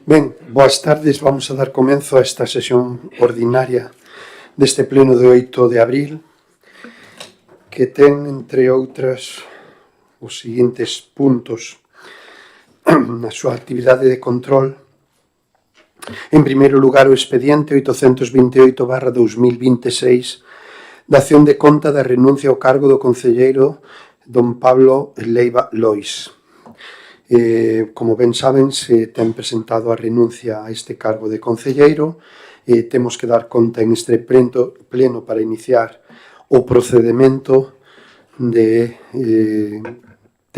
Ben, boas tardes, vamos a dar comenzo a esta sesión ordinaria deste pleno de 8 de abril, que ten, entre outras, os seguintes puntos na súa actividade de control. En primeiro lugar, o expediente 828/2026 dación de conta da renuncia ao cargo do concelleiro don Pablo Leiva Lois. Como ben saben, se ten presentado a renuncia a este cargo de concelleiro, temos que dar conta en este pleno para iniciar o procedimento de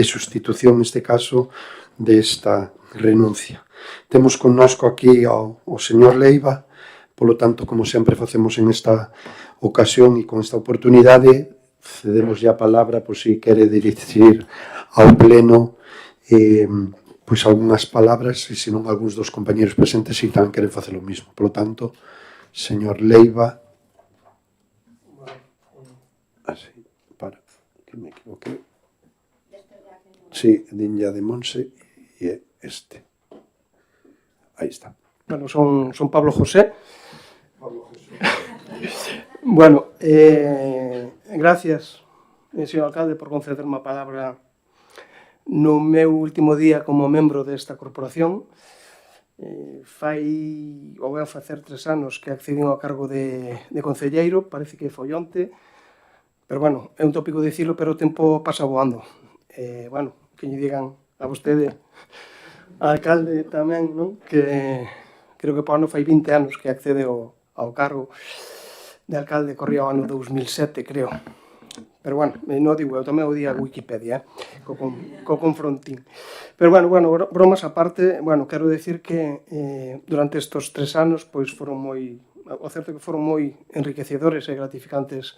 sustitución, neste caso, desta renuncia. Temos connosco aquí ao señor Leiva, polo tanto, como sempre facemos en esta ocasión e con esta oportunidade, cedemos a palabra por si quere dirigir ao pleno pois algunhas palabras, e senón algúns dos compañeros presentes si tamén queren facer o mismo. Por lo tanto, señor Leiva, así, para que me equivoquei, sí, Diña de Monse e este, aí está. Bueno, son Pablo José. Bueno, gracias, señor alcalde, por concederme a palabra no meu último día como membro desta corporación. Ou vai facer 3 anos que accedín ao cargo de concelleiro, parece que foi onte, pero bueno, é un tópico dicilo, pero o tempo pasa voando. Bueno, que lle digan a vostede, a alcalde tamén, non? Que creo que por ano fai 20 anos que accede ao cargo de alcalde, corría o ano 2007, creo. Pero bueno, non digo, eu tamén o di a Wikipedia, co confrontín. Pero bueno, bromas aparte, bueno, quero decir que durante estes 3 anos, pois foron moi, o certo que foron moi enriquecedores e gratificantes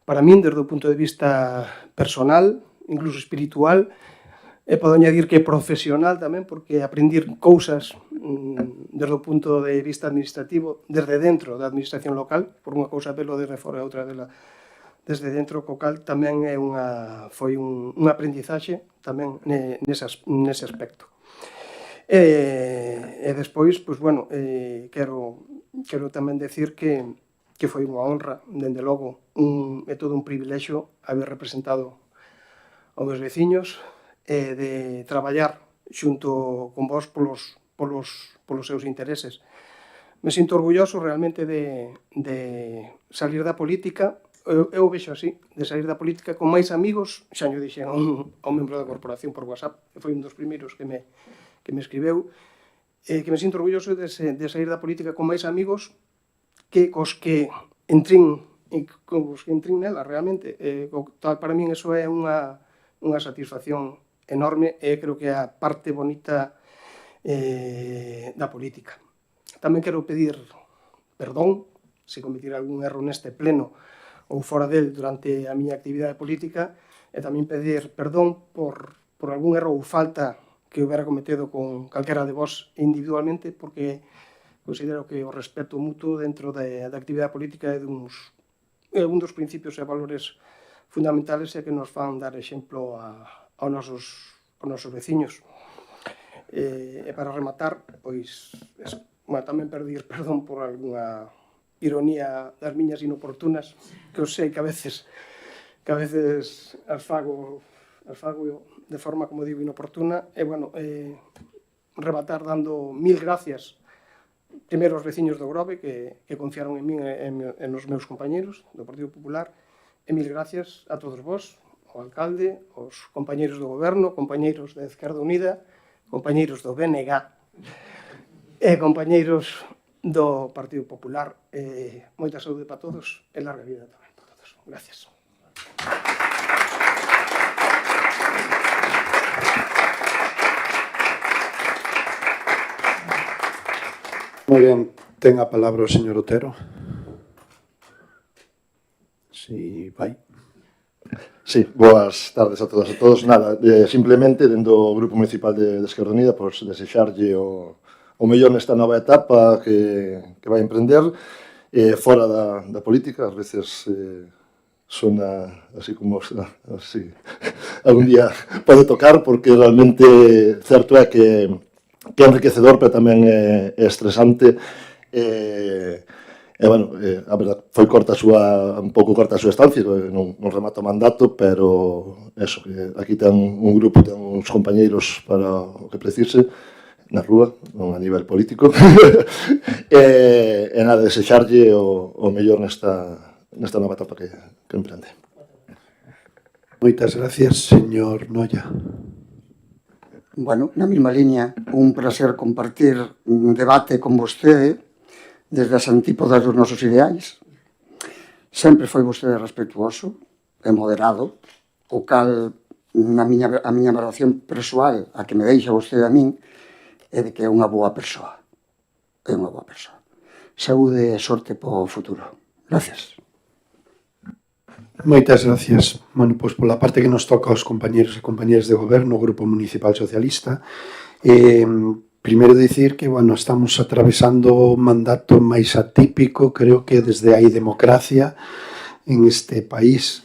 para min, desde o punto de vista personal, incluso espiritual, e podo añadir que profesional tamén, porque aprendir cousas desde o punto de vista administrativo, desde dentro da administración local, por unha cousa velo desde fora e outra desde dentro, co cal tamén foi un aprendizaxe tamén nese aspecto. E despois, pois, bueno, quero tamén decir que foi unha honra, dende logo, é todo un privilexio haber representado aos meus veciños e de traballar xunto con vos polos seus intereses. Me sinto orgulloso realmente de salir da política. Eu vexo así, de sair da política con máis amigos, xa nho dixen a un membro da corporación por WhatsApp, que foi un dos primeiros que me escribeu, que me sinto orgulloso de sair da política con máis amigos que cos que entrín nela realmente. Para min eso é unha satisfacción enorme e creo que é a parte bonita da política. Tamén quero pedir perdón se cometer algún erro neste pleno ou fora del durante a miña actividade política, e tamén pedir perdón por algún erro ou falta que houbera cometido con calquera de vos individualmente, porque considero que o respeto mutuo dentro da actividade política é un dos principios e valores fundamentales e que nos fan dar exemplo aos nosos veciños. E para rematar, pois, tamén pedir perdón por algunha ironía das miñas inoportunas, que eu sei que a veces as fago de forma, como digo, inoportuna. E, bueno, rematar dando 1000 gracias primeiro aos veciños do Grove que confiaron en min e nos meus compañeros do Partido Popular, e 1000 gracias a todos vos, ao alcalde, aos compañeiros do goberno, compañeiros da Izquierda Unida, compañeiros do BNG e compañeiros do Partido Popular. Moita saúde para todos e larga vida tamén para todos. Gracias. Moi ben, ten a palabra o señor Otero. Si vai. Sí, boas tardes a todas e todos. Nada, simplemente, dentro do Grupo Municipal de Esquerda Unida, pois desexarlle o mellor nesta nova etapa que vai emprender, fora da política. Ás veces sona así como así, algún día pode tocar, porque realmente certo é que é enriquecedor, pero tamén é estresante. Bueno, a verdad, foi un pouco corta a súa estancia, non remata o mandato, pero eso, aquí ten un grupo, ten uns compañeiros para o que precise, na rúa, non a nivel político. E nada, desexarlle o mellor nesta nova etapa que emprende. Moitas gracias, señor Noia. Bueno, na mesma liña, un placer compartir un debate con vostede desde as antípodas dos nosos ideais. Sempre foi vostede respetuoso e moderado, o cal, a miña valoración persoal, a que me deixa vostede a min, é de que é unha boa persoa. É unha boa persoa. Saúde e sorte para o futuro. Gracias. Moitas gracias. Bueno, pois pola parte que nos toca aos compañeros e compañeras de goberno, o Grupo Municipal Socialista, primeiro dicir que, bueno, estamos atravesando o mandato máis atípico, creo que desde hai democracia en este país.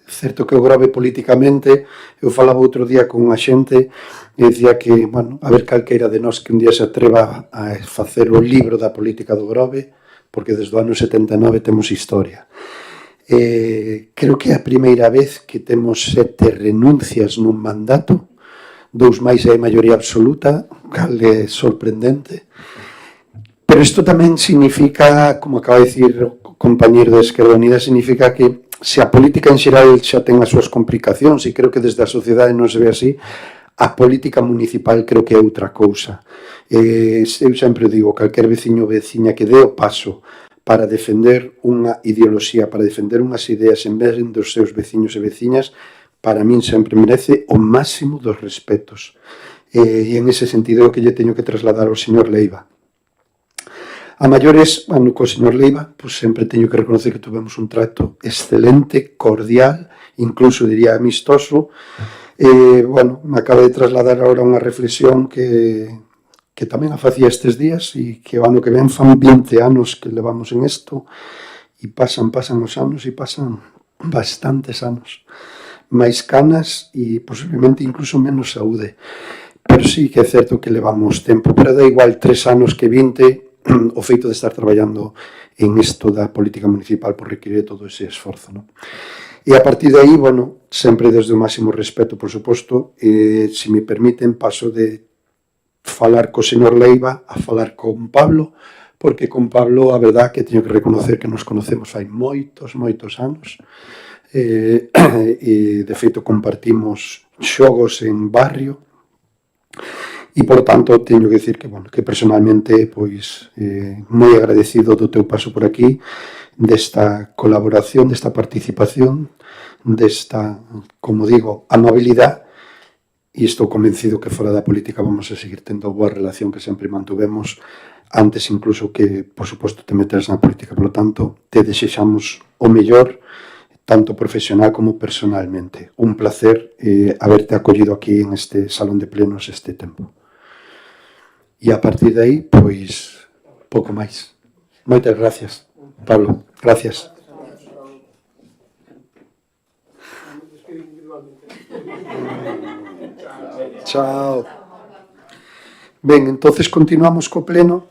Certo que o grove políticamente, eu falaba outro día con unha xente e dicía que, bueno, a ver calqueira de nós que un día se atreva a facer o libro da política do grove, porque desde o ano 79 temos historia. Creo que é a primeira vez que temos 7 renuncias nun mandato, 2 máis é maioría absoluta, cal é sorprendente. Pero isto tamén significa, como acaba de dicir o compañeiro de Esquerda Unida, significa que se a política en xeral xa ten as súas complicacións, e creo que desde a sociedade non se ve así, a política municipal creo que é outra cousa. Eu sempre digo, calquer veciño ou veciña que dé o paso para defender unha ideoloxía, para defender unhas ideas en vez dos seus veciños e veciñas, para min sempre merece o máximo dos respetos. E en ese sentido é o que lle teño que trasladar ao señor Leiva. A maiores, bueno, co señor Leiva, pues sempre teño que reconocer que tuvemos un trato excelente, cordial, incluso diría amistoso. Bueno, me acaba de trasladar agora unha reflexión que tamén a facía estes días e que o ano que ven fan 20 anos que levamos en isto e pasan os anos e pasan bastantes anos. Máis canas e posiblemente incluso menos saúde. Pero sí que é certo que levamos tempo, pero da igual 3 anos que 20, o feito de estar traballando en isto da política municipal por requirir todo ese esforzo, non? E a partir de aí, bueno, sempre desde o máximo respeto, por suposto, se me permiten, paso de falar co señor Leiva a falar con Pablo, porque con Pablo a verdad que teño que reconocer que nos conocemos hai moitos anos, e de feito compartimos xogos en barrio, e por tanto teño que dicir que, bueno, que personalmente pois moi agradecido do teu paso por aquí, desta colaboración, desta participación, desta, como digo, amabilidade, e estou convencido que fora da política vamos a seguir tendo boa relación que sempre mantuvemos antes incluso que, por suposto, te meteras na política. Por lo tanto, te desexamos o mellor, tanto profesional como personalmente. Un placer haberte acollido aquí en este salón de plenos este tempo. E a partir de aí, pois, pouco máis. Moitas gracias, Pablo. Gracias. Chao. Ben, entonces continuamos co pleno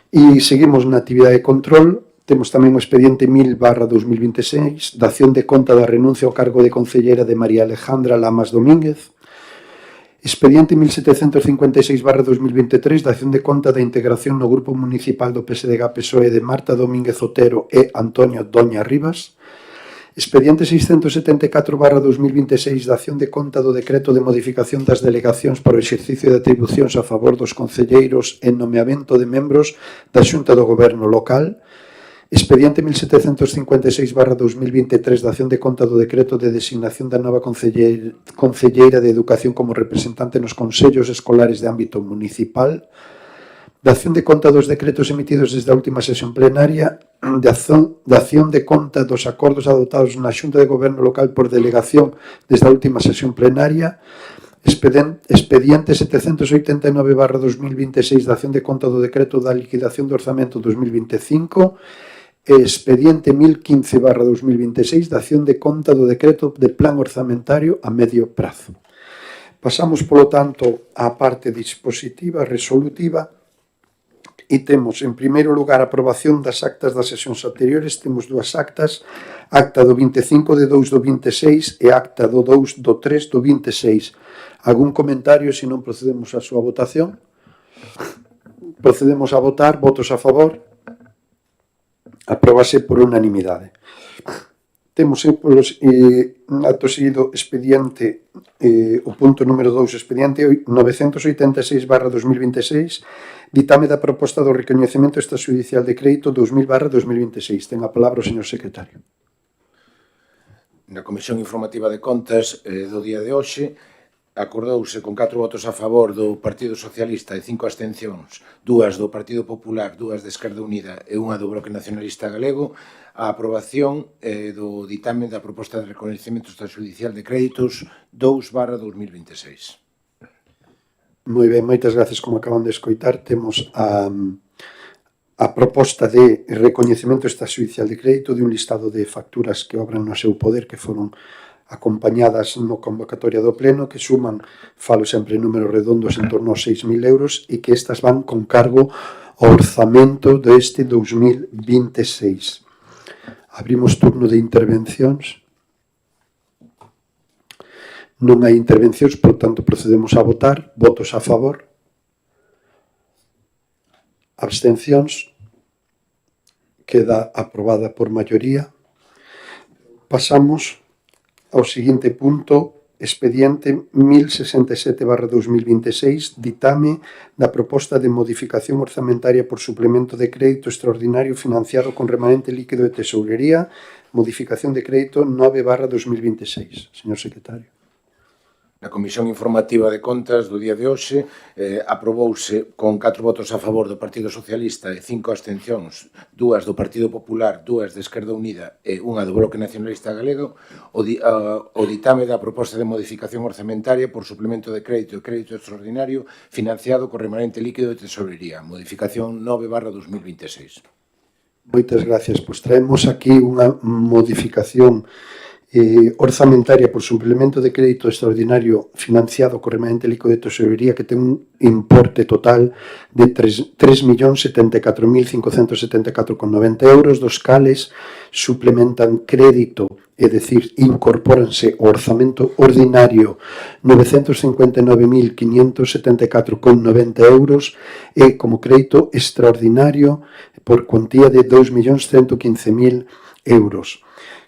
e seguimos na actividade de control. Temos tamén o expediente 1000/2026 da acción de conta da renuncia ao cargo de concelleira de María Alejandra Lamas Domínguez. Expediente 1756/2023 da acción de conta da integración no Grupo Municipal do PSDG-PSOE de Marta Domínguez Otero e Antonio Doña Rivas. Expediente 674/2026 da acción de conta do decreto de modificación das delegacións para o exercicio de atribucións a favor dos concelleiros en nomeamento de membros da Xunta do Goberno local. Expediente 1756/2023 da acción de conta do decreto de designación da nova concelleira de Educación como representante nos consellos escolares de ámbito municipal. Da acción de conta dos decretos emitidos desde a última sesión plenaria, da acción de conta dos acordos adoptados na Xunta de Goberno local por delegación desde a última sesión plenaria, expediente 789/2026 da acción de conta do decreto da liquidación do orzamento 2025 e expediente 1015/2026 da acción de conta do decreto de plan orzamentario a medio prazo. Pasamos, polo tanto, á parte dispositiva, resolutiva, e temos, en primeiro lugar, a aprobación das actas das sesións anteriores. Temos dúas actas, acta do 25 de 2 do 26 e acta do 2 do 3 do 26. Algún comentario, se non procedemos á súa votación? Procedemos a votar. Votos a favor? Apróbase por unanimidade. Temos acto seguido expediente, o punto número 2, expediente 986/2026, ditame da proposta do recoñecemento extrajudicial de crédito 2000/2026. Ten a palabra o señor secretario. Na Comisión Informativa de Contas do día de hoxe, acordouse con 4 votos a favor do Partido Socialista e 5 abstencións, 2 do Partido Popular, 2 de Esquerda Unida e 1 do Bloque Nacionalista Galego, a aprobación do ditame da proposta de recoñecemento extrajudicial de créditos 2/2026. Moi ben, moitas gracias. Como acaban de escoitar, temos a proposta de recoñecemento extrajudicial de crédito de un listado de facturas que obran no seu poder, que foron acompañadas no convocatoria do pleno, que suman, falo sempre en números redondos, en torno aos 6.000 euros, e que estas van con cargo ao orzamento deste 2026. Abrimos turno de intervencións. Non hai intervencións, por tanto, procedemos a votar. Votos a favor? Abstencións? Queda aprobada por maioría. Pasamos ao seguinte punto, expediente 1067/2026, ditame da proposta de modificación orzamentaria por suplemento de crédito extraordinario financiado con remanente líquido de tesourería, modificación de crédito 9/2026. Señor secretario. Na Comisión Informativa de Contas do día de hoxe aprobouse con 4 votos a favor do Partido Socialista e 5 abstencións, 2 do Partido Popular, 2 de Esquerda Unida e 1 do Bloque Nacionalista Galego, o ditame da proposta de modificación orzamentaria por suplemento de crédito e crédito extraordinario financiado con remanente líquido de tesorería, modificación 9/2026. Moitas gracias. Pois traemos aquí unha modificación orzamentaria por suplemento de crédito extraordinario financiado co remanente líquido de tesorería, que ten un importe total de 3.074.574,90 euros, dos cales suplementan crédito, é dicir, incorpóranse ao orzamento ordinario 959.574,90 euros e como crédito extraordinario por cuantía de 2.115.000 euros.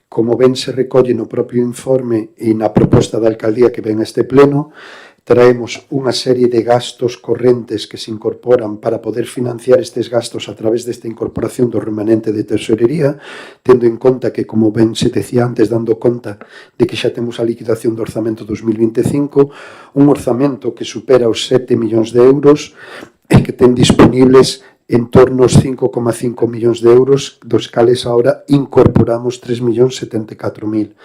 Como ben se recolle no propio informe e na proposta da alcaldía que ven a este pleno, traemos unha serie de gastos correntes que se incorporan para poder financiar estes gastos a través desta incorporación do remanente de tesorería, tendo en conta que, como ben se decía antes, dando conta de que xa temos a liquidación do orzamento 2025, un orzamento que supera os 7 millóns de euros e que ten disponibles en torno aos 5,5 millóns de euros, dos cales agora incorporamos 3.074.000.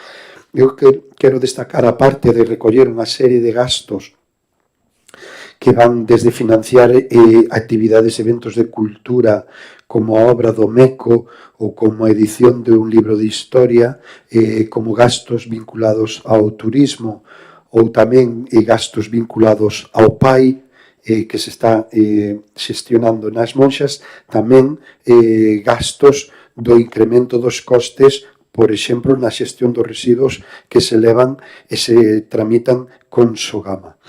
Eu quero destacar a parte de recoller unha serie de gastos que van desde financiar actividades e eventos de cultura, como a obra do MECO ou como a edición de un libro de historia, como gastos vinculados ao turismo ou tamén gastos vinculados ao PAI, que se está xestionando nas Monxas, tamén gastos do incremento dos costes, por exemplo, na xestión dos residuos que se levan e se tramitan con Sogama.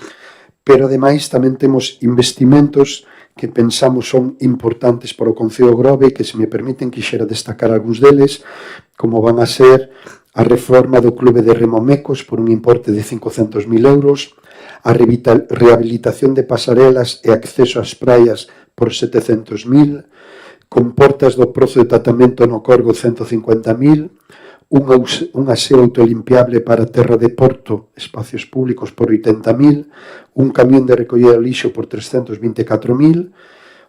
Pero, ademais, tamén temos investimentos que pensamos son importantes para o Concello de Grove, que, se me permiten, quixera destacar algúns deles, como van a ser a reforma do Clube de Remo Mecos por un importe de 500.000 euros, a rehabilitación de pasarelas e acceso ás praias por 700.000, comportas do Prozo de Tratamento no Corgo 150.000, un aseo autolimpiable para Terra de Porto, espacios públicos por 80.000, un camión de recollida de lixo por 324.000,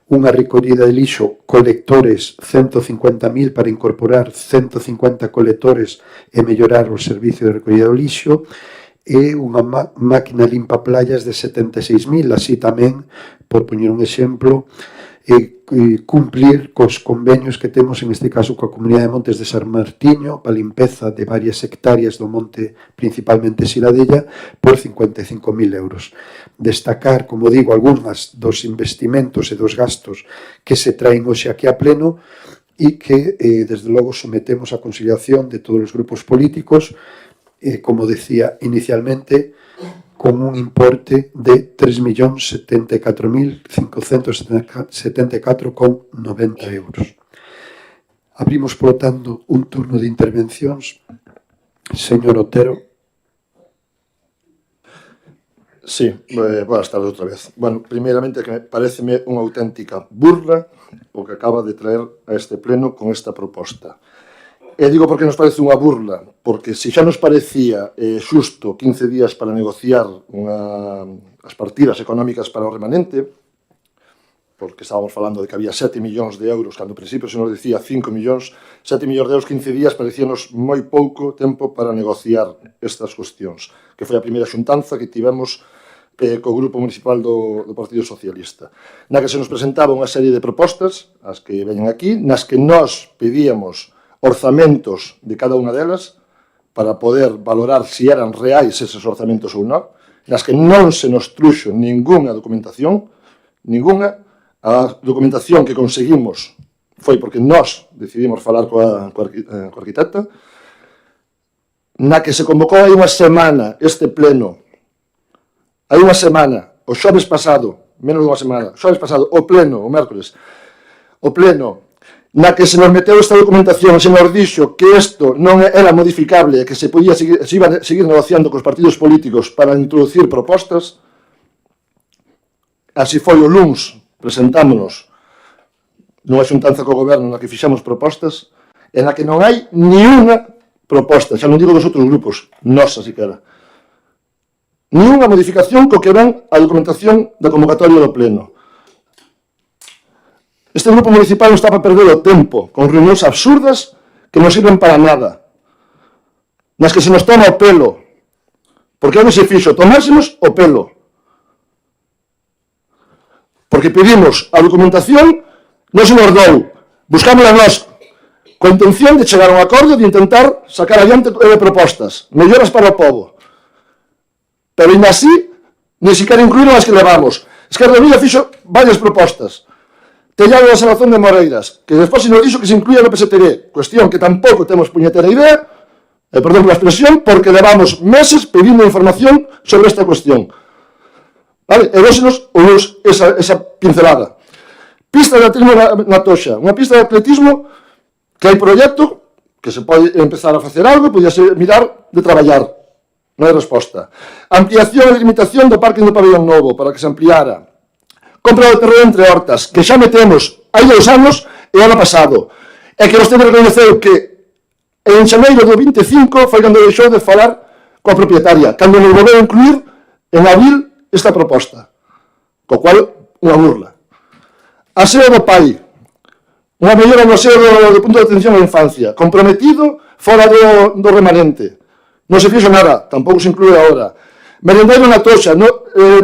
unha recollida de lixo colectores 150.000 para incorporar 150 colectores e mellorar o servicio de recollida do lixo, e unha máquina limpa playas de 76.000, así tamén, por poñer un exemplo, cumplir cos convenios que temos, en este caso, coa Comunidade de Montes de San Martiño, para a limpeza de varias hectáreas do monte, principalmente Siradella, por 55.000 euros. Destacar, como digo, algúns dos investimentos e dos gastos que se traen hoxe aquí a pleno e que, desde logo, sometemos a consideración de todos os grupos políticos, como decía inicialmente, con un importe de 3.074.574,90 euros. Abrimos, polo tanto, un turno de intervencións. Señor Otero. Sí, boas tardes outra vez. Bueno, primeiramente, que pareceme unha auténtica burla o que acaba de traer a este pleno con esta proposta. E digo porque nos parece unha burla, porque se xa nos parecía xusto 15 días para negociar as partidas económicas para o remanente, porque estábamos falando de que había 7 millóns de euros, cando ao principio se nos decía 5 millóns, 7 millóns de euros, 15 días, parecíanos moi pouco tempo para negociar estas cuestións, que foi a primeira xuntanza que tivemos co Grupo Municipal do Partido Socialista, na que se nos presentaba unha serie de propostas, as que veñen aquí, nas que nós pedíamos orzamentos de cada unha delas para poder valorar se eran reais eses orzamentos ou non, nas que non se nos truxo ningunha documentación, ningunha. A documentación que conseguimos foi porque nós decidimos falar coa arquitecta, na que se convocou hai unha semana este pleno, hai unha semana, o xoves pasado, menos de unha semana, o xoves pasado, o pleno, o mércoles, o pleno, na que se nos meteu esta documentación, se nos dixo que isto non era modificable e que se podía seguir, se iba a seguir negociando cos partidos políticos para introducir propostas. Así foi o luns, presentámonos nunha xuntanza co goberno na que fixamos propostas, e na que non hai ni unha proposta, xa non digo dos outros grupos, nosa siquera, ni unha modificación co que ven a documentación da convocatoria do pleno. Este grupo municipal non está para perder o tempo con reunións absurdas que non sirven para nada, nas que se nos toma o pelo, porque onde se fixo tomársenos o pelo, porque pedimos a documentación, non se nos dou, buscámola nós, con intención de chegar a un acordo, de intentar sacar adiante propostas, melloras para o povo, pero ainda así, ni siquiera incluíron as que levamos. Esquerda Unida fixo varias propostas, Tellado da Salazón de Moreiras, que despois se nos dixo que se incluía no PSTV, cuestión que tampouco temos puñetera idea, perdón pola expresión, porque levamos meses pedindo información sobre esta cuestión. Vale? E déxenos o luz esa pincelada. Pista de atletismo na Toxa, unha pista de atletismo que hai proxecto, que se pode empezar a facer algo, podía ser mirar de traballar. Non hai resposta. Ampliación e limitación do parque do Pabellón Novo, para que se ampliara. Compra do terreno entre hortas, que xa metemos hai 2 anos e o ano pasado. E que nos temos que reconocer que en xaneiro do 25 foi cando deixou de falar coa propietaria, cando nos volveu a incluir en abril esta proposta, co cual unha burla. Aseo do pai, unha mellora no aseo do punto de atención á infancia, comprometido fora do remanente, non se fixo nada, tampouco se inclúe agora. Merendeiro na Toxa,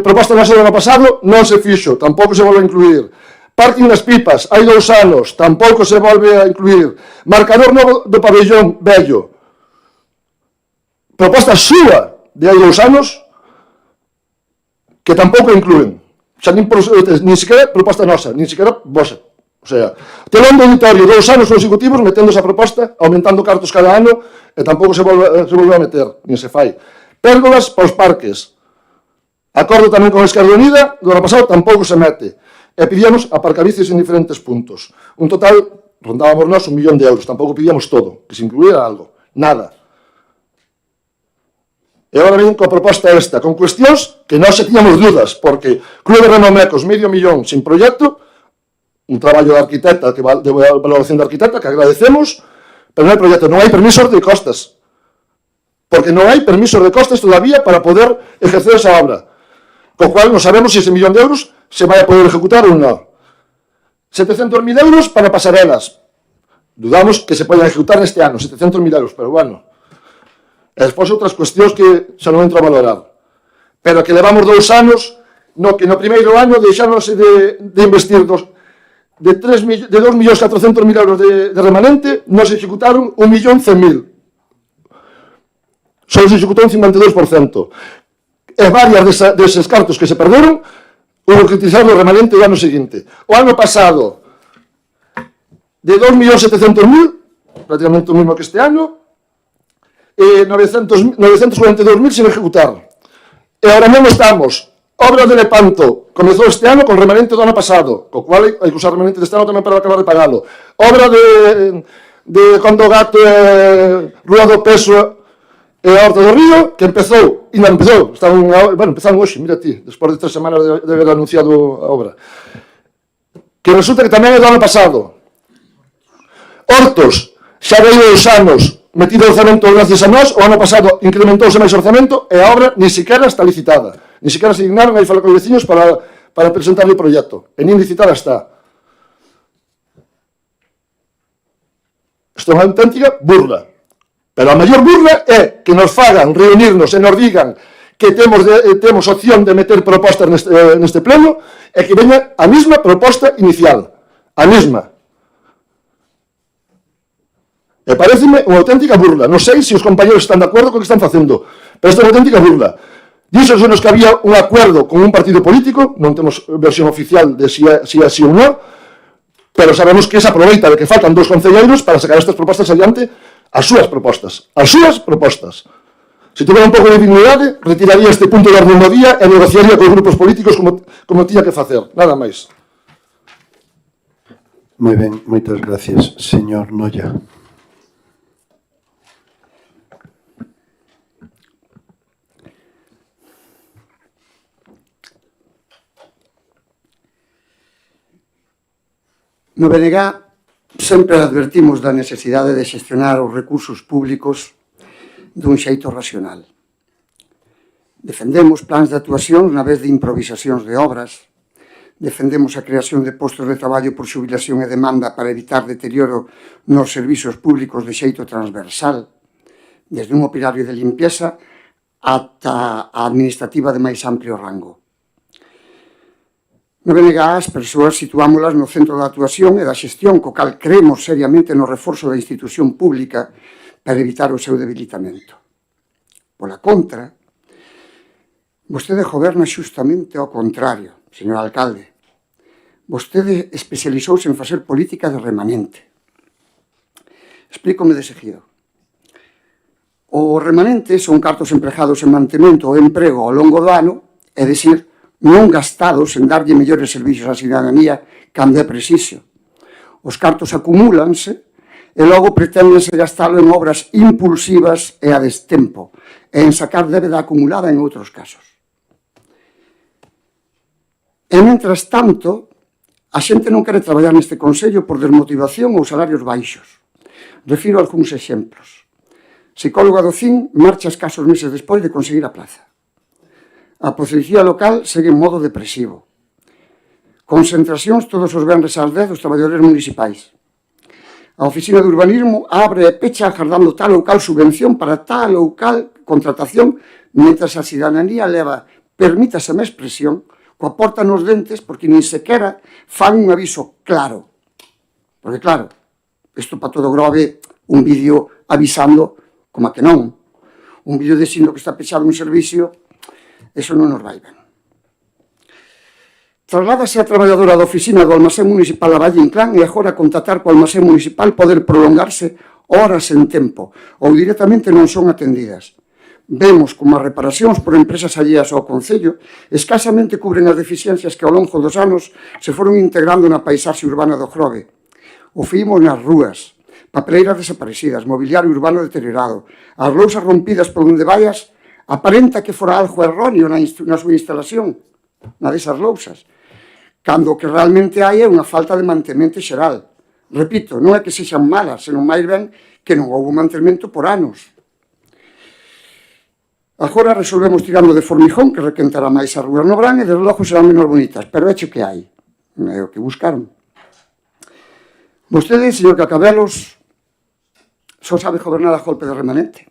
proposta no ano pasado, non se fixo, tampouco se volve a incluir. Parking nas pipas, hai 2 anos, tampouco se volve a incluir. Marcador novo do pabellón vello, proposta súa de hai 2 anos, que tampouco incluen. Xa nin sequera proposta nosa, nin sequera vosa. O sea, telón do auditorio, 2 anos consecutivos metendo esa proposta, aumentando cartos cada ano, e tampouco se volve a meter, nin se fai. Pérgolas para os parques. Acordo tamén con a Esquerda Unida, do ano pasado tampouco se mete. E pedíamos aparcabicis en diferentes puntos. Un total, rondábamos nós 1 millón de euros, tampouco pedíamos todo, que se incluíra algo. Nada. E agora ven coa proposta esta, con cuestións que nós xa tiñamos dudas, porque Club de Renomecos, 500.000 sin proxecto, un traballo de arquitecta, de valoración de arquitecta, que agradecemos, pero non hai proxecto, non hai permisos de costas. Porque non hai permisos de costas todavía para poder ejercer esa obra. Co cual non sabemos se ese 1 millón de euros se vai a poder ejecutar ou non. 700.000 euros para pasarelas. Dudamos que se poden ejecutar neste ano, 700.000 euros, pero bueno. E despois outras cuestións que xa non entro a valorar. Pero que levamos 2 anos, no que no primeiro ano deixáronse de investir de 2.400.000 euros de remanente, non se executaron 1.100.000. Só se executou un 52%. E varias deses cartos que se perderon, hubo que utilizar o remanente do ano seguinte. O ano pasado, de 2.700.000, prácticamente o mesmo que este ano, e 942.000 sin ejecutar. E ahora mesmo estamos, obra de Lepanto, comezou este ano con remanente do ano pasado, co cual hai que usar remanente deste ano tamén para acabar de pagalo. Obra de Condo Gato e Rúa do Peso e a Horta do Río, que empezou, e non empezou, empezaron hoxe, mira ti, despois de 3 semanas de haber anunciado a obra. Que resulta que tamén é do ano pasado. Hortos, xa veio 2 anos metido o orzamento gracias a nós, o ano pasado incrementouse máis orzamento e a obra ni siquiera está licitada. Ni siquiera se dignaron a ir falar con os veciños para presentar o proxecto. E nin licitada está. Isto é unha auténtica burla. Pero a maior burla é que nos fagan reunirnos e nos digan que temos opción de meter propostas neste pleno e que veña a mesma proposta inicial. A mesma. E pareceme unha auténtica burla. Non sei se os compañeros están de acordo con o que están facendo, pero isto é unha auténtica burla. Dixo que había un acuerdo con un partido político, non temos versión oficial de si é así ou non, pero sabemos que se aproveita de que faltan 2 concelleiros para sacar estas propostas adiante. As súas propostas. Se tivera un pouco de dignidade, retiraría este punto de orden do día e negociaría con grupos políticos como tiña que facer. Nada máis. Moi ben, moitas gracias, señor Noia. No BNG sempre advertimos da necesidade de xestionar os recursos públicos dun xeito racional. Defendemos plans de actuación na vez de improvisacións de obras, defendemos a creación de postos de traballo por xubilación e demanda para evitar deterioro nos servizos públicos de xeito transversal, desde un operario de limpieza ata a administrativa de máis amplio rango. No BNG as persoas situámolas no centro da actuación e da xestión, co cal creemos seriamente no reforzo da institución pública para evitar o seu debilitamento. Pola contra, vostede goberna xustamente ao contrario, señor alcalde. Vostede especializouse en facer política de remanente. Explícome de seguido. O remanente son cartos empregados en mantemento ou emprego ao longo do ano, é dicir, non gastados en darlle mellores servicios á cidadanía cando é preciso. Os cartos acumúlanse e logo preténdense gastalo en obras impulsivas e a destempo, e en sacar débeda acumulada en outros casos. E, mentras tanto, a xente non quere traballar neste consello por desmotivación ou salarios baixos. Refiro algúns exemplos. Psicóloga do CIN marcha escasos meses despois de conseguir a plaza. A policía local segue en modo depresivo. Concentracións todos os venres ás 10 dos traballadores municipais. A oficina de urbanismo abre e pecha agardando tal ou cal subvención para tal ou cal contratación, mentras a cidadanía leva, permítaseme a expresión, coa porta nos dentes porque nin sequera fan un aviso claro. Porque claro, isto para todo grove, un vídeo avisando como a que non. Un vídeo dicindo que está pechado un servicio, eso non nos vai ben. Trasládase a traballadora da oficina do almacén municipal a Valle Inclán e agora contratar co almacén municipal poder prolongarse horas en tempo ou directamente non son atendidas. Vemos como as reparacións por empresas alleas ao Concello escasamente cubren as deficiencias que ao longo dos anos se foron integrando na paisaxe urbana do Grove. O vimos nas rúas, papeleiras desaparecidas, mobiliario urbano deteriorado, as lousas rompidas por onde vayas. Aparenta que fora algo erróneo na súa instalación, na desas lousas, cando o que realmente hai é unha falta de mantemento xeral. Repito, non é que sexan malas, senón máis ben que non houve mantemento por anos. Agora resolvemos tirando de formijón, que requentará máis as rúas no verán e desde logo serán menos bonitas, pero é que hai, é o que buscaron. Vostede, señor Cacabelos, só sabe gobernar a golpe de remanente.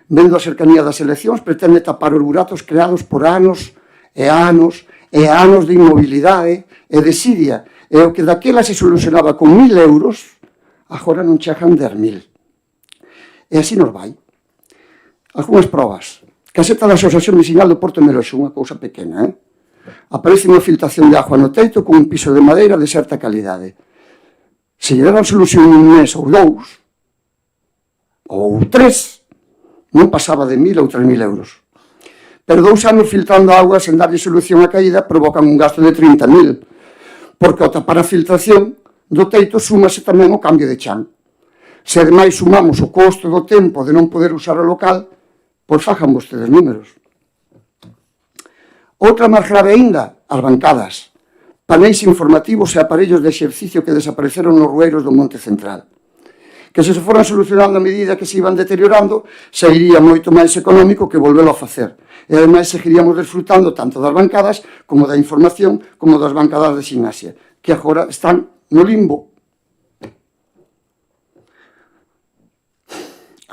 Vendo a cercanía das eleccións, pretende tapar os buratos creados por anos e anos e anos de inmobilidade e desidia E o que daquela se solucionaba con 1.000 euros, agora non chegan 10.000. E así nos vai. Algúnas probas. Caseta da Asociación Veciñal do Porto de Meloxo, unha cousa pequena, Aparece unha filtración de agua no teito con un piso de madeira de certa calidade. Se lle daban solución un mes ou 2, ou 3, non pasaba de 1.000 ou 3.000 euros. Pero 2 anos filtrando agua sen darlle solución á caída provocan un gasto de 30.000, porque ao tapar a filtración do teito súmase tamén o cambio de chan. Se ademais sumamos o costo do tempo de non poder usar o local, pois fajan vostedes números. Outra máis grave aínda, as bancadas, paneis informativos e aparellos de exercicio que desapareceron nos rueiros do Monte Central, que se foran solucionando a medida que se iban deteriorando, seguiría moito máis económico que volvelo a facer. E ademais seguiríamos desfrutando tanto das bancadas como da información como das bancadas de gimnasia, que agora están no limbo.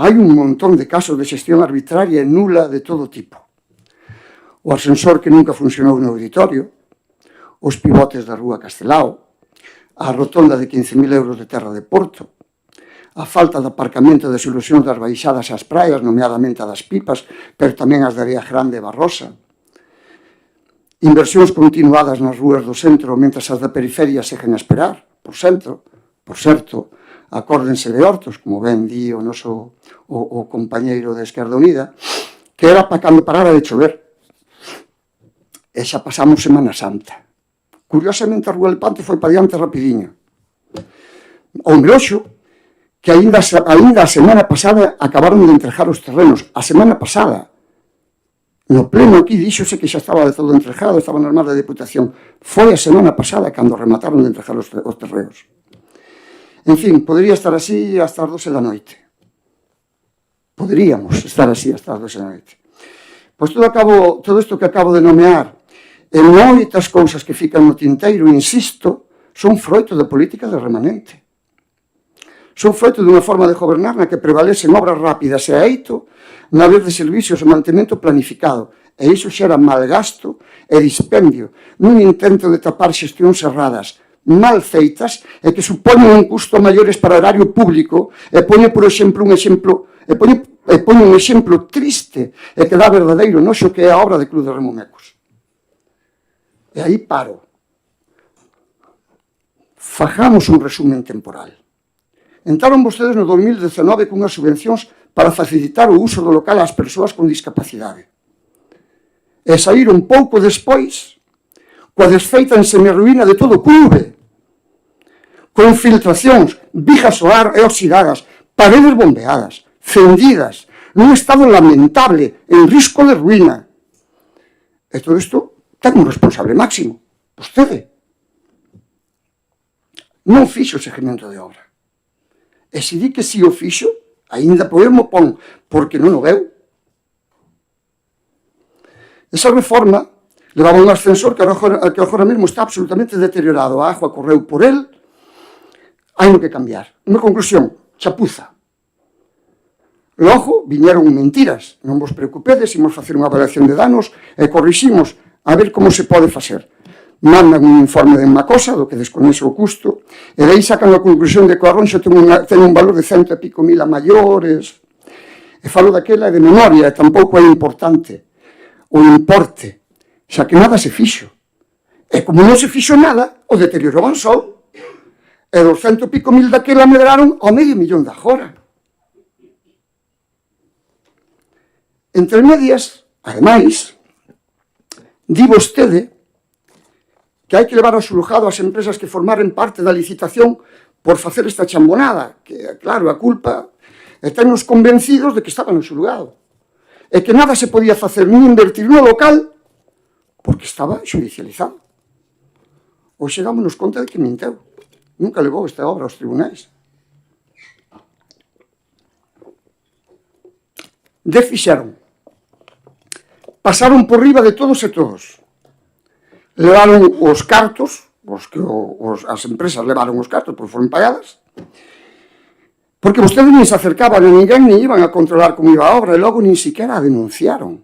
Hai un montón de casos de xestión arbitraria e nula de todo tipo. O ascensor que nunca funcionou no auditorio, os pivotes da Rúa Castelao, a rotonda de 15.000 euros de Terra de Porto, a falta de aparcamento de solucións das baixadas ás praias, nomeadamente a das Pipas, pero tamén as de Ría Grande e Barrosa, inversións continuadas nas rúas do centro, mentre as da periferia seguen a esperar, por centro. Por certo, acórdense de Hortos, como ben di o noso o compañeiro de Esquerda Unida, que era para cando parara de chover. E xa pasamos Semana Santa. Curiosamente, a Rúa Lepante foi para diante rapidiño. O Meloxo, que aínda a semana pasada acabaron de entregar os terrenos. A semana pasada. No pleno aquí díxose que xa estaba de todo entregado, estaba nas mans da Deputación. Foi a semana pasada cando remataron de entregar os terrenos. En fin, podría estar así hasta as 12 da noite. Poderíamos estar así hasta as 12 da noite. Pois todo isto que acabo de nomear e moitas cousas que fican no tinteiro, insisto, son froito da política de remanente. Son froito dunha forma de gobernar na que prevalecen obras rápidas e aeito na vez de servicios e mantemento planificado. E iso xera malgasto e dispendio nun intento de tapar xestións erradas, mal feitas e que supoñen un custo maiores para o erario público e poñe, por exemplo, un exemplo triste e que dá verdadeiro noxo que é a obra de Cruz de Remomecos. E aí paro. Fajamos un resumen temporal. Entraron vostedes no 2019 cunhas subvencións para facilitar o uso do local ás persoas con discapacidade. E saíron pouco despois coa desfeita en semiruína de todo o clube, con filtracións, vigas ao ar e oxidadas, paredes bombeadas, fendidas, nun estado lamentable, en risco de ruína. E todo isto ten un responsable máximo, vostede. Non fixo o seguimento de obra. E se di que si o fixo, aínda podemos pon, porque non o veu. Esa reforma levaba un ascensor que agora mesmo está absolutamente deteriorado. A agua correu por el, hai no que cambiar. Unha conclusión, chapuza. Logo, viñeron mentiras. Non vos preocupedes, imos facer unha avaliación de danos e corriximos a ver como se pode facer. Mandan un informe de unha cosa, do que descoñece o custo, e dai sacan a conclusión de que o arronxo ten un valor de 100 e pico mil a maiores. E falo daquela de memoria, e tampouco é importante o importe, xa que nada se fixo. E como non se fixo nada, o deterioro avanzou. E 200 e pico mil daquela medraron ao medio millón de agora. Entre medias, ademais, di vostede que hai que levar ao xulgado as empresas que formaren parte da licitación por facer esta chambonada, que, claro, a culpa tennos convencidos de que estaba no xulgado, e que nada se podía facer nin invertir no local porque estaba xudicializado. Hoxe dámonos conta de que minteu. Nunca levou esta obra aos tribunais. Desfixeron. Pasaron por riba de todos e todos. Levaron os cartos, as empresas levaron os cartos, porque foron pagadas, porque vostedes nin se acercaban a ninguén, nin iban a controlar como iba a obra, e logo nin siquiera a denunciaron.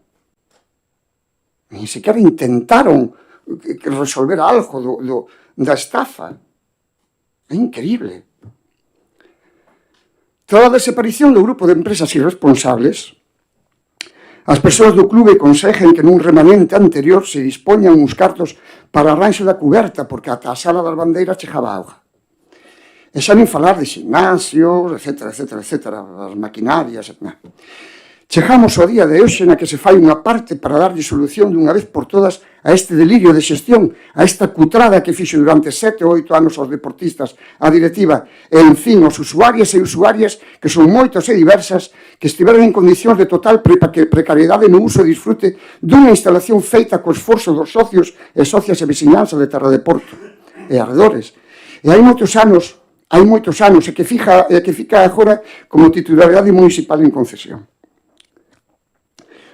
Nin siquiera intentaron que resolver algo da estafa. É increíble. Toda a desaparición do grupo de empresas irresponsables, as persoas do clube conseguen que nun remanente anterior se dispoñan uns cartos para arranxo da cuberta, porque ata a sala das bandeiras chegaba auga. E xa nin falar de gimnasios, etcétera, etcétera, etcétera, as maquinarias, etc. Chegamos ao día de hoxe na que se fai unha parte para darlle solución dunha vez por todas a este delirio de xestión, a esta cutrada que fixo durante 7 ou 8 anos aos deportistas, a directiva, e, en fin, os usuarios e usuarias, que son moitos e diversas, que estiveron en condicións de total precariedade no uso e disfrute dunha instalación feita co esforzo dos socios e socias e veciñanza de Terra de Porto e arredores. E hai moitos anos, e que fica agora como titularidade municipal en concesión.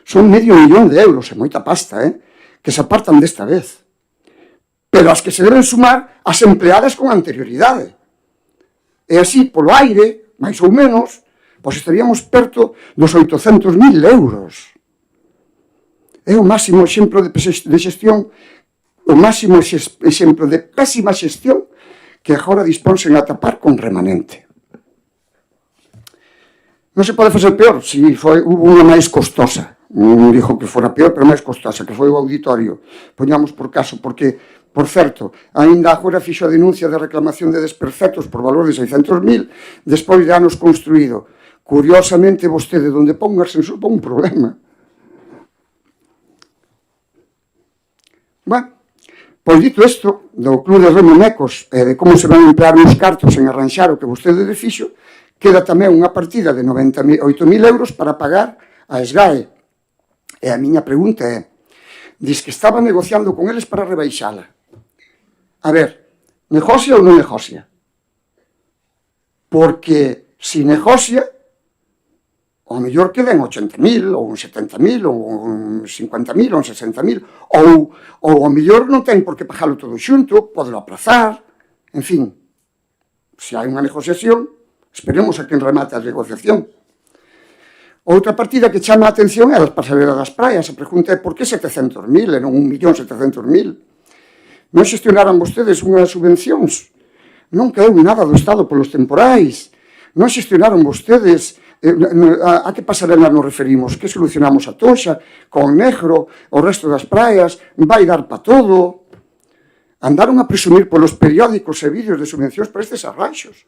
Son €500.000, é moita pasta, que se apartan desta vez. Pero as que se deben sumar as empleadas con anterioridade. E así, polo aire, máis ou menos, pois estaríamos perto dos €800.000. É o máximo exemplo de xestión, o máximo exemplo de pésima xestión que agora disponsen a tapar con remanente. Non se pode facer peor, si hubo unha máis costosa. Non dixo que fora peor, pero máis costosa, que foi o auditorio. Poñamos por caso, porque, por certo, aínda agora fixo a denuncia de reclamación de desperfectos por valor de 600.000 despois de anos construído. Curiosamente, vostede, onde pon un ascensor, pon un problema. Bueno, pois dito isto, do Club de Remo Mecos e de como se van a emplear uns cartos en arranxar o que vostede fixo, queda tamén unha partida de €8.000 para pagar a SGAE. E a miña pregunta é, diz que estaba negociando con eles para rebaixala. A ver, negocia ou non negocia? Porque se negocia, ao mellor queden 80.000, ou 70.000, ou 50.000, ou 60.000, ou ao mellor non ten por que pagarlo todo xunto, podelo aprazar, en fin. Se hai unha negociación, esperemos a quen remate a negociación. Outra partida que chama a atención é a das pasarelas das praias. A pregunta é por que 700.000 e non 1.700.000? Non xestionaran vostedes unhas subvencións? Non caeu nada do Estado polos temporais? Non xestionaron vostedes a que pasarelas nos referimos? Que solucionamos a Toxa, con Negro, o resto das praias? Vai dar pa todo? Andaron a presumir polos periódicos e vídeos de subvencións para estes arranxos.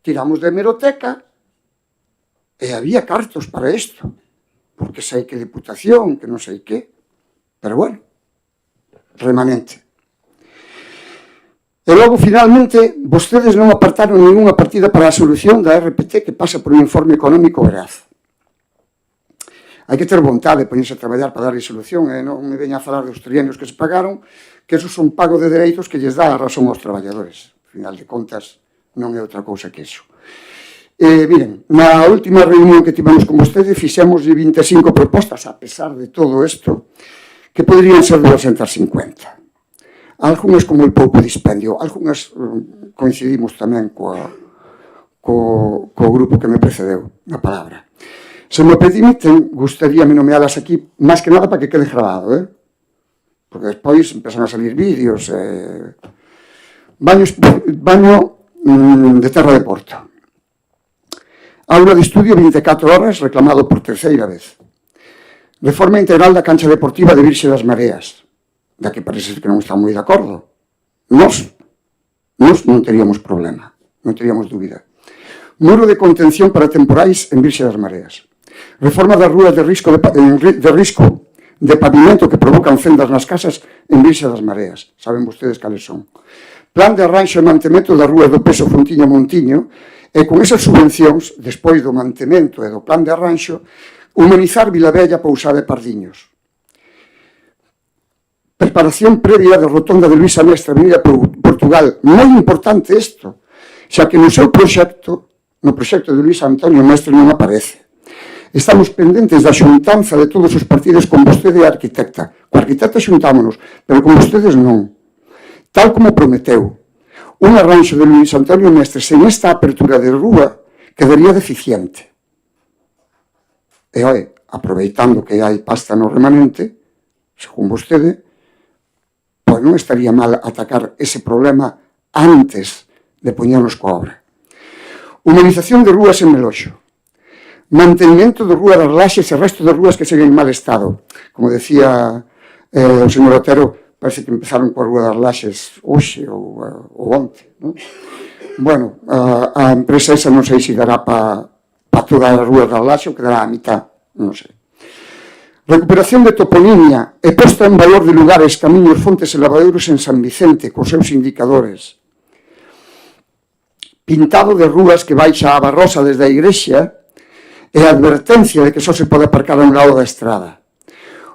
Tiramos de hemeroteca e había cartos para isto, porque sei que Diputación, que non sei que, pero bueno, remanente. E logo, finalmente, vostedes non apartaron ninguna partida para a solución da RPT que pasa por un informe económico veraz. Hai que ter vontade de poñerse a traballar para darle solución, e non me veña a falar dos trienios que se pagaron, que esos son pago de dereitos que lles dá a razón aos traballadores. Ao final de contas, non é outra cousa que iso. Miren, na última reunión que tivemos con vostedes fixemos 25 propostas, a pesar de todo isto, que poderían ser 250. Algúnas con moi pouco dispendio, algúnas coincidimos tamén co grupo que me precedeu na palabra. Se me permiten, gustaríame nomealas aquí, máis que nada para que quede grabado, porque despois empezan a salir vídeos. Baño de Terra de Porto. Aula de estudio 24 horas, reclamado por terceira vez. Reforma integral da cancha deportiva de Virxe das Mareas, da que parece que non está moi de acordo. Nós non teríamos problema, non teríamos dúbida. Muro de contención para temporais en Virxe das Mareas. Reforma das rúas de risco de pavimento que provocan fendas nas casas en Virxe das Mareas. Saben vostedes cales son. Plan de arranxo e mantemento das rúas do Peso Fontiño-Montiño, e con esas subvencións, despois do mantemento e do plan de arranxo, humanizar Vilavella, Pousada e Pardiños. Preparación previa da rotonda de Luís Amestre, Avenida Portugal. Moi importante isto, xa que no seu proxecto, no proxecto de Luís Antonio Mestre non aparece. Estamos pendentes da xuntanza de todos os partidos con vostede e a arquitecta. Co arquitecta xuntámonos, pero con vostedes non. Tal como prometeu. Un arranxo de Luís Antonio Mestre sen esta apertura de rúa quedaría deficiente. E, aproveitando que hai pasta no remanente, según vostede, non estaría mal atacar ese problema antes de poñernos coa obra. Humanización de rúas en Meloxo. Mantenimento de rúa das Laxes e resto de rúas que seguen en mal estado. Como decía o señor Otero, parece que empezaron coa rúa das Laxes hoxe ou onte. Non? Bueno, a empresa esa non sei se dará para todas as rúas das Laxes ou quedará a mitad, non sei. Recuperación de toponimia e posta en valor de lugares, camiños, fontes e lavadeiros en San Vicente, cos seus indicadores. Pintado de rúas que baixa a Barrosa desde a igrexa e a advertencia de que só se pode aparcar a un lado da estrada.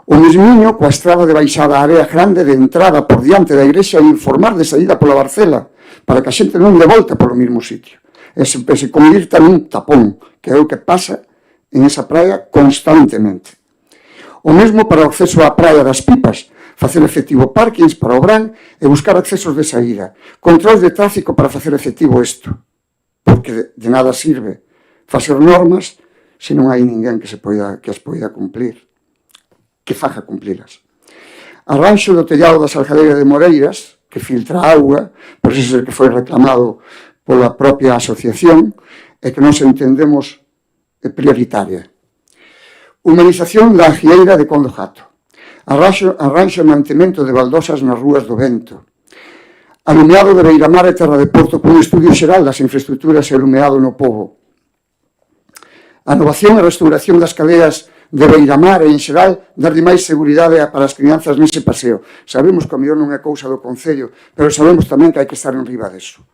O mesmiño coa estrada de baixada a área grande de entrada por diante da igrexa e informar de saída pola Barcela para que a xente non de volta polo mesmo sitio e se convirta nun tapón, que é o que pasa en esa praia constantemente. O mesmo para o acceso á praia das Pipas, facer efectivo parkings para o Bran e buscar accesos de saída. Control de tráfico para facer efectivo isto, porque de nada sirve facer normas se non hai ninguén que as poida cumplir, que faja cumplilas. Arranxo do tellado da Salgadeira de Moreiras, que filtra auga, por ese ser que foi reclamado pola propia asociación e que nos entendemos prioritaria. Humanización da Aguieira de Condo Jato. Arranxo e mantemento de baldosas nas rúas do Vento. Alumeado de Beiramar e Terra de Porto con un estudio xeral das infraestructuras e alumeado no pobo. Anovación e restauración das caleas de Beiramar e, en xeral, dar de máis seguridade para as crianzas nese paseo. Sabemos que o mellor non é cousa do Concello, pero sabemos tamén que hai que estar en riba deso.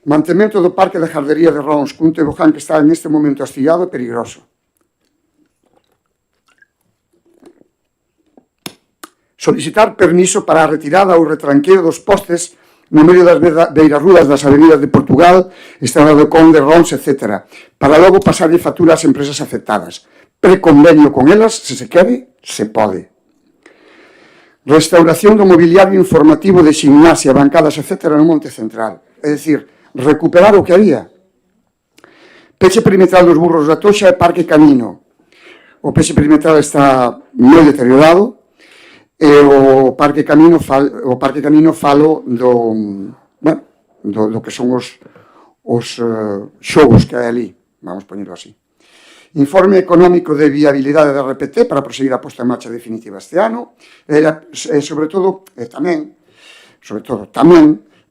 Mantemento do Parque de Jardería de Rons, cun tobogán que está neste momento astillado e perigoso. Solicitar permiso para a retirada ou retranqueo dos postes no medio das beirarrúas das avenidas de Portugal, Estrada de Conde, Rons, etc., para logo pasarlle factura ás empresas afectadas. Preconvenio con elas, se quere, se pode. Restauración do mobiliario informativo de gimnasia, bancadas, etc., no Monte Central. É dicir, recuperar o que había. Peche perimetral dos Burros da Toxa e Parque Camino. O peche perimetral está moi deteriorado, e o Parque Camino falo do que son os xogos que hai ali, vamos poñerlo así. Informe económico de viabilidade da RPT para proseguir a posta en marcha definitiva este ano e sobre todo tamén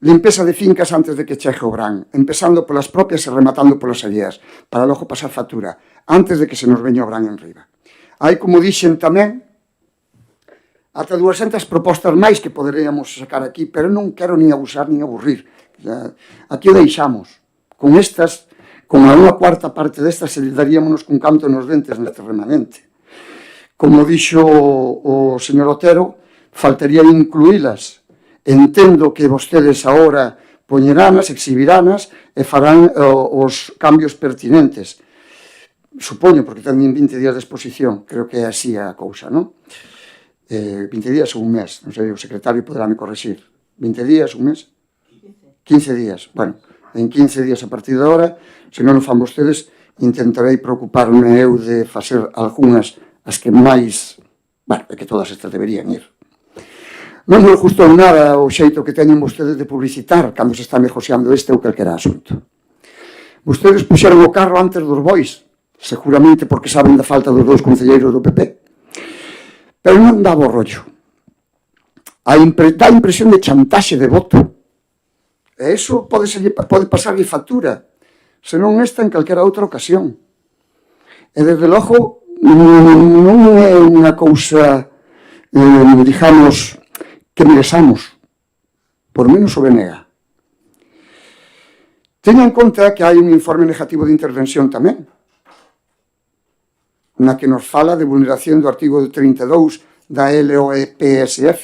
limpeza de fincas antes de que chegue o Bran, empezando polas propias e rematando polas alleas, para logo pasar factura antes de que se nos veña o Bran en riba. Hai, como dixen tamén, ata 200 propostas máis que poderíamos sacar aquí, pero non quero nin abusar nin aburrir. Aquí o deixamos. Con estas, con a unha cuarta parte destas, daríamonos cun canto nos dentes neste remanente. Como dixo o señor Otero, faltaría incluílas. Entendo que vostedes agora poñeranas, exhibiranas e farán os cambios pertinentes. Supoño, porque teñen 20 días de exposición, creo que é así a cousa, non? 20 días ou un mes, non sei, o secretario poderá me correxir. 20 días, un mes? 15 días. Bueno, en 15 días a partir de ahora, se non o fan vostedes, intentarei preocuparme eu de facer algunhas, as que máis, bueno, é que todas estas deberían ir. Non me gustou nada o xeito que teñen vostedes de publicitar cando se está negociando este ou calquera asunto. Vostedes puxeron o carro antes dos bois, seguramente porque saben da falta dos dous concelleiros do PP. Pero non dá bo rollo. Dá a impresión de chantaxe de voto. E iso pode pasarlle factura, se non esta en calquera outra ocasión. E, desde logo, non é unha cousa, digamos, que meresamos, por menos o BNG. Teña en conta que hai un informe negativo de intervención tamén, na que nos fala de vulneración do artigo 32 da LOEPSF,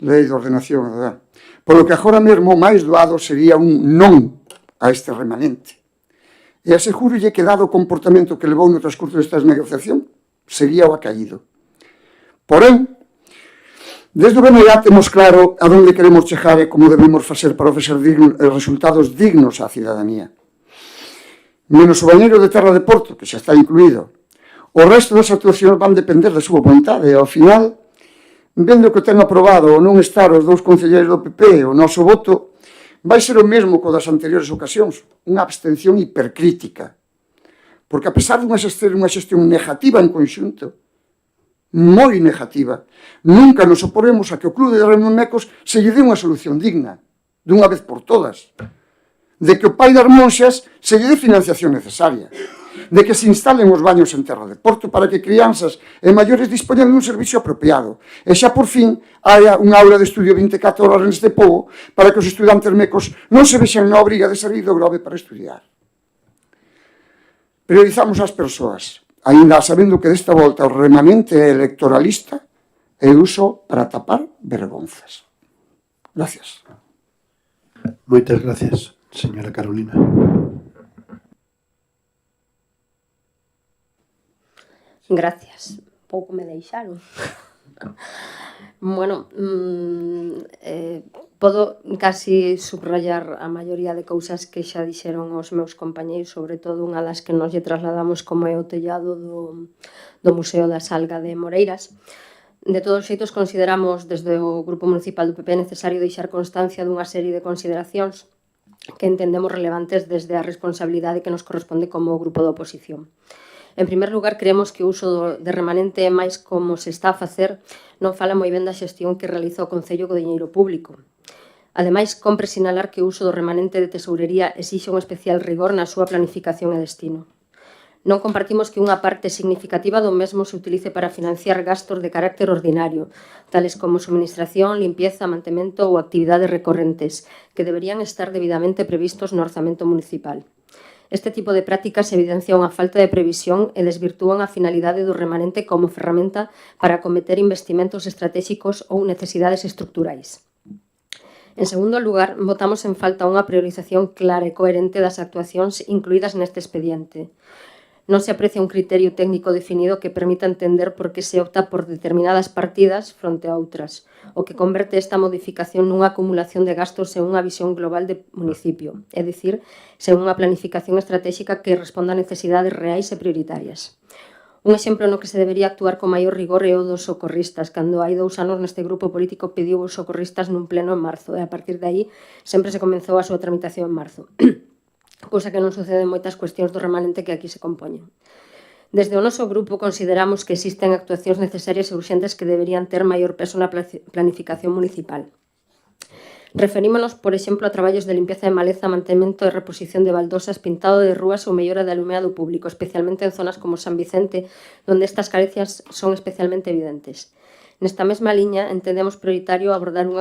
Lei de Ordenación. Polo que agora mesmo máis doado sería un non a este remanente. E asegúrolle que, dado o comportamento que levou no transcurso desta negociación, sería o acaído. Porén, desde o BNG temos claro a onde queremos chegar e como debemos facer para ofrecer resultados dignos á cidadanía. Menos o bañeiro de Terra de Porto, que xa está incluído, o resto das actuacións van depender da súa vontade e, ao final, vendo que ten aprobado ou non estar os dous concelleiros do PP o noso voto, vai ser o mesmo co das anteriores ocasións, unha abstención hipercrítica. Porque a pesar de unha xestión negativa en conxunto, moi negativa, nunca nos oporemos a que o Club de Rememecos se lle dé unha solución digna, dunha vez por todas, de que o Pai das Monxas se lle dé financiación necesaria, de que se instalen os baños en terra de porto para que crianzas e maiores dispoñan dun servicio apropiado, e xa por fin haya unha aula de estudio 24 horas neste pobo para que os estudantes mecos non se vexan na obriga de salir do Grove para estudiar. Priorizamos as persoas, aínda sabendo que desta volta o remanente electoralista é uso para tapar vergonzas. Gracias. Moitas gracias, señora Carolina. Gracias. Pouco me deixaron. Bueno, podo casi subrayar a maioría de cousas que xa dixeron os meus compañeiros, sobre todo unha das que nos lle trasladamos como é o tellado do Museo da Salga de Moreiras. De todos os xeitos, consideramos desde o Grupo Municipal do PP necesario deixar constancia dunha serie de consideracións que entendemos relevantes desde a responsabilidade que nos corresponde como grupo da oposición. En primer lugar, creemos que o uso de remanente é máis como se está a facer, non fala moi ben da xestión que realiza o Concello co diñeiro público. Ademais, compre sinalar que o uso do remanente de tesourería exixe un especial rigor na súa planificación e destino. Non compartimos que unha parte significativa do mesmo se utilice para financiar gastos de carácter ordinario, tales como suministración, limpieza, mantemento ou actividades recorrentes, que deberían estar debidamente previstos no orzamento municipal. Este tipo de prácticas evidencia unha falta de previsión e desvirtúan a finalidade do remanente como ferramenta para acometer investimentos estratégicos ou necesidades estruturais. En segundo lugar, votamos en falta unha priorización clara e coherente das actuacións incluídas neste expediente. Non se aprecia un criterio técnico definido que permita entender por que se opta por determinadas partidas fronte a outras, o que converte esta modificación nunha acumulación de gastos en unha visión global de municipio, é dicir, sen unha planificación estratégica que responda a necesidades reais e prioritarias. Un exemplo no que se debería actuar con maior rigor é o dos socorristas, cando hai 2 anos neste grupo político pediu os socorristas nun pleno en marzo, e a partir de aí sempre se comenzou a súa tramitación en marzo. Cousa que non sucede en moitas cuestións do remanente que aquí se compoñen. Desde o noso grupo consideramos que existen actuacións necesarias e urxentes que deberían ter maior peso na planificación municipal. Referímonos, por exemplo, a traballos de limpieza de maleza, mantemento e reposición de baldosas, pintado de rúas ou mellora de alumeado público, especialmente en zonas como San Vicente, onde estas carencias son especialmente evidentes. Nesta mesma liña, entendemos prioritario abordar un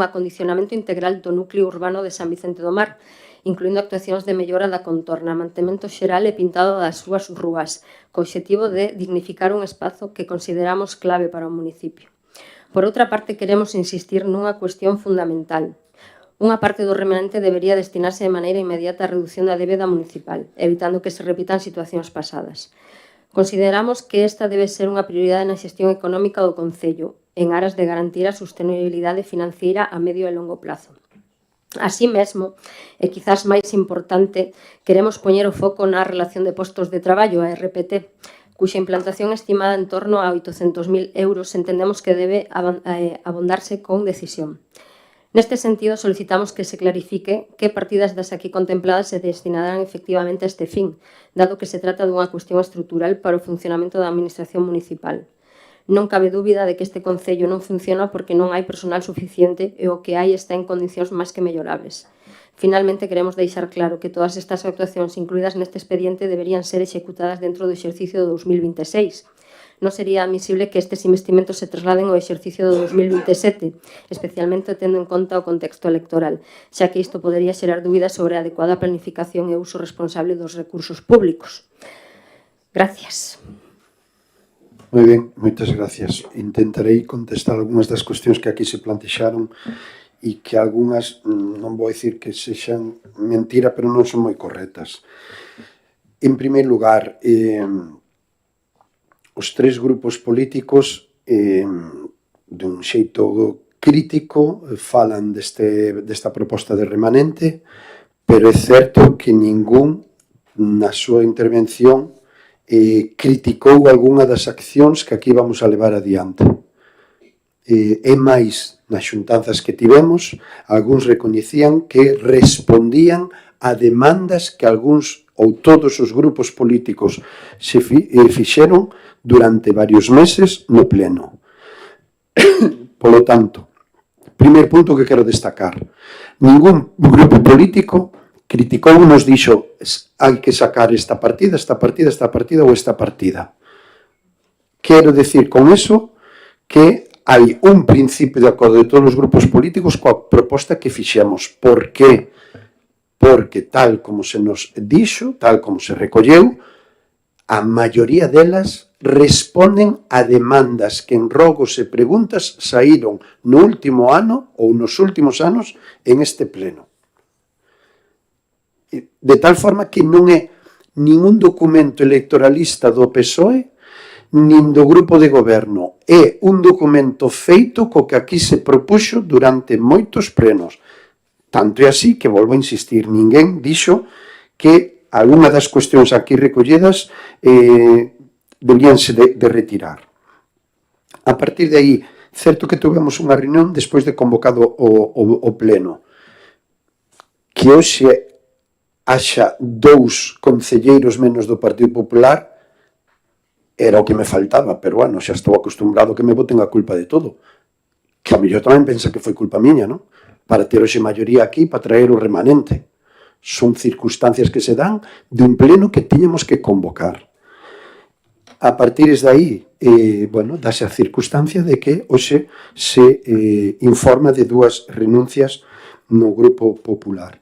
acondicionamento integral do núcleo urbano de San Vicente do Mar, incluindo actuacións de mellora da contorna, mantemento xeral e pintado das súas rúas, co obxectivo de dignificar un espazo que consideramos clave para o municipio. Por outra parte, queremos insistir nunha cuestión fundamental. Unha parte do remanente debería destinarse de maneira inmediata á reducción da débeda municipal, evitando que se repitan situacións pasadas. Consideramos que esta debe ser unha prioridade na xestión económica do Concello, en aras de garantir a sostenibilidade financeira a medio e longo plazo. Así mesmo, e quizás máis importante, queremos poñer o foco na relación de postos de traballo, a RPT, cuxa implantación estimada en torno a 800.000 euros entendemos que debe abondarse con decisión. Neste sentido, solicitamos que se clarifique que partidas das aquí contempladas se destinarán efectivamente a este fin, dado que se trata dunha cuestión estrutural para o funcionamento da Administración municipal. Non cabe dúbida de que este Concello non funciona porque non hai personal suficiente e o que hai está en condicións máis que mellorables. Finalmente, queremos deixar claro que todas estas actuacións incluídas neste expediente deberían ser executadas dentro do exercicio de 2026. Non sería admisible que estes investimentos se trasladen ao exercicio de 2027, especialmente tendo en conta o contexto electoral, xa que isto podería xerar dúbidas sobre a adecuada planificación e uso responsable dos recursos públicos. Gracias. Moi ben, moitas gracias. Intentarei contestar algunhas das cuestións que aquí se plantexaron e que algunhas, non vou dicir que sexan mentira, pero non son moi correctas. En primeiro lugar, os 3 grupos políticos, dun xeito crítico, falan desta proposta de remanente, pero é certo que ningún na súa intervención criticou algunha das accións que aquí vamos a levar adiante. e máis nas xuntanzas que tivemos, algúns recoñecían que respondían a demandas que algúns ou todos os grupos políticos se fixeron durante varios meses no pleno. Polo tanto, primeiro punto que quero destacar, ningún grupo político criticou ou nos dixo hai que sacar esta partida ou esta partida. Quero decir con eso que hai un principio de acordo de todos os grupos políticos coa proposta que fixemos. Por que? Porque tal como se nos dixo, tal como se recolleu, a maioría delas responden a demandas que en rogos e preguntas saíron no último ano ou nos últimos anos en este pleno. De tal forma que non é ningún documento electoralista do PSOE nin do grupo de goberno. É un documento feito co que aquí se propuxo durante moitos plenos. Tanto é así que, volvo a insistir, ninguén dixo que algunha das cuestións aquí recollidas deberíanse de retirar. A partir de aí, certo que tuvemos unha reunión despois de convocado o pleno. Que hoxe haxa 2 concelleiros menos do Partido Popular era o que me faltaba, pero bueno, xa estou acostumbrado que me boten a culpa de todo. Que a mellor tamén pensa que foi culpa miña, non? Para ter hoxe maioría aquí, para traer o remanente. Son circunstancias que se dan de un pleno que tiñamos que convocar. A partir de aí, bueno, dáse a circunstancia de que hoxe se informa de 2 renuncias no Grupo Popular.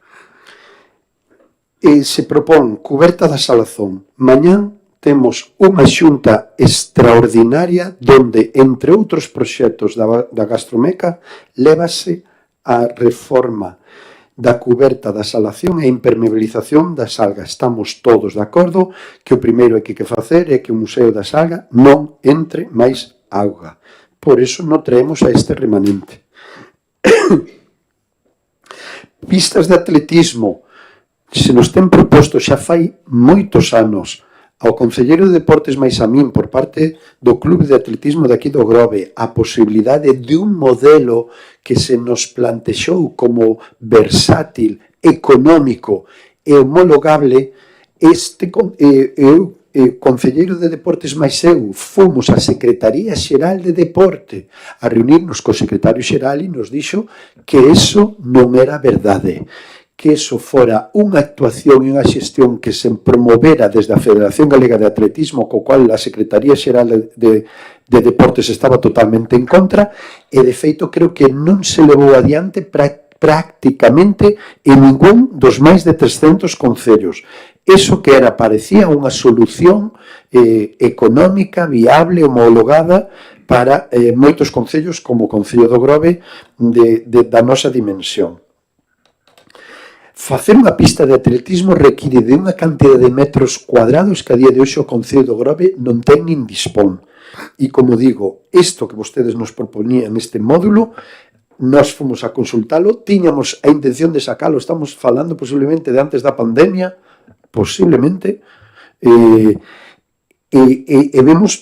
Se propón cuberta da Salazón. Mañán temos unha xunta extraordinaria donde, entre outros proxectos da Gastromeca, lévase a reforma da cuberta da Salazón e a impermeabilización da Salga. Estamos todos de acordo que o primeiro que hai que facer é que o Museo da Salga non entre máis auga. Por iso non traemos a este remanente. Pistas de atletismo. Se nos ten proposto xa fai moitos anos ao Concelleiro de Deportes máis a min por parte do Clube de Atletismo de aquí do Grove a posibilidade de un modelo que se nos plantexou como versátil, económico e homologable. Concelleiro de Deportes máis eu fomos á Secretaría Xeral de Deporte a reunirnos co secretario xeral e nos dixo que eso non era verdade, que eso fora unha actuación e unha xestión que se promovera desde a Federación Galega de Atletismo, co cual a Secretaría Xeral de Deportes estaba totalmente en contra, e de feito creo que non se levou adiante prácticamente en ningún dos máis de 300 concellos. Eso que parecía unha solución económica, viable, homologada para moitos concellos como o Concello do Grove da nosa dimensión. Facer unha pista de atletismo require de unha cantidad de metros cuadrados que a día de hoxe o Concello do Grove non ten nin dispón. E como digo, isto que vostedes nos proponían neste módulo, nós fomos a consultalo, tiñamos a intención de sacalo, estamos falando posiblemente de antes da pandemia, posiblemente,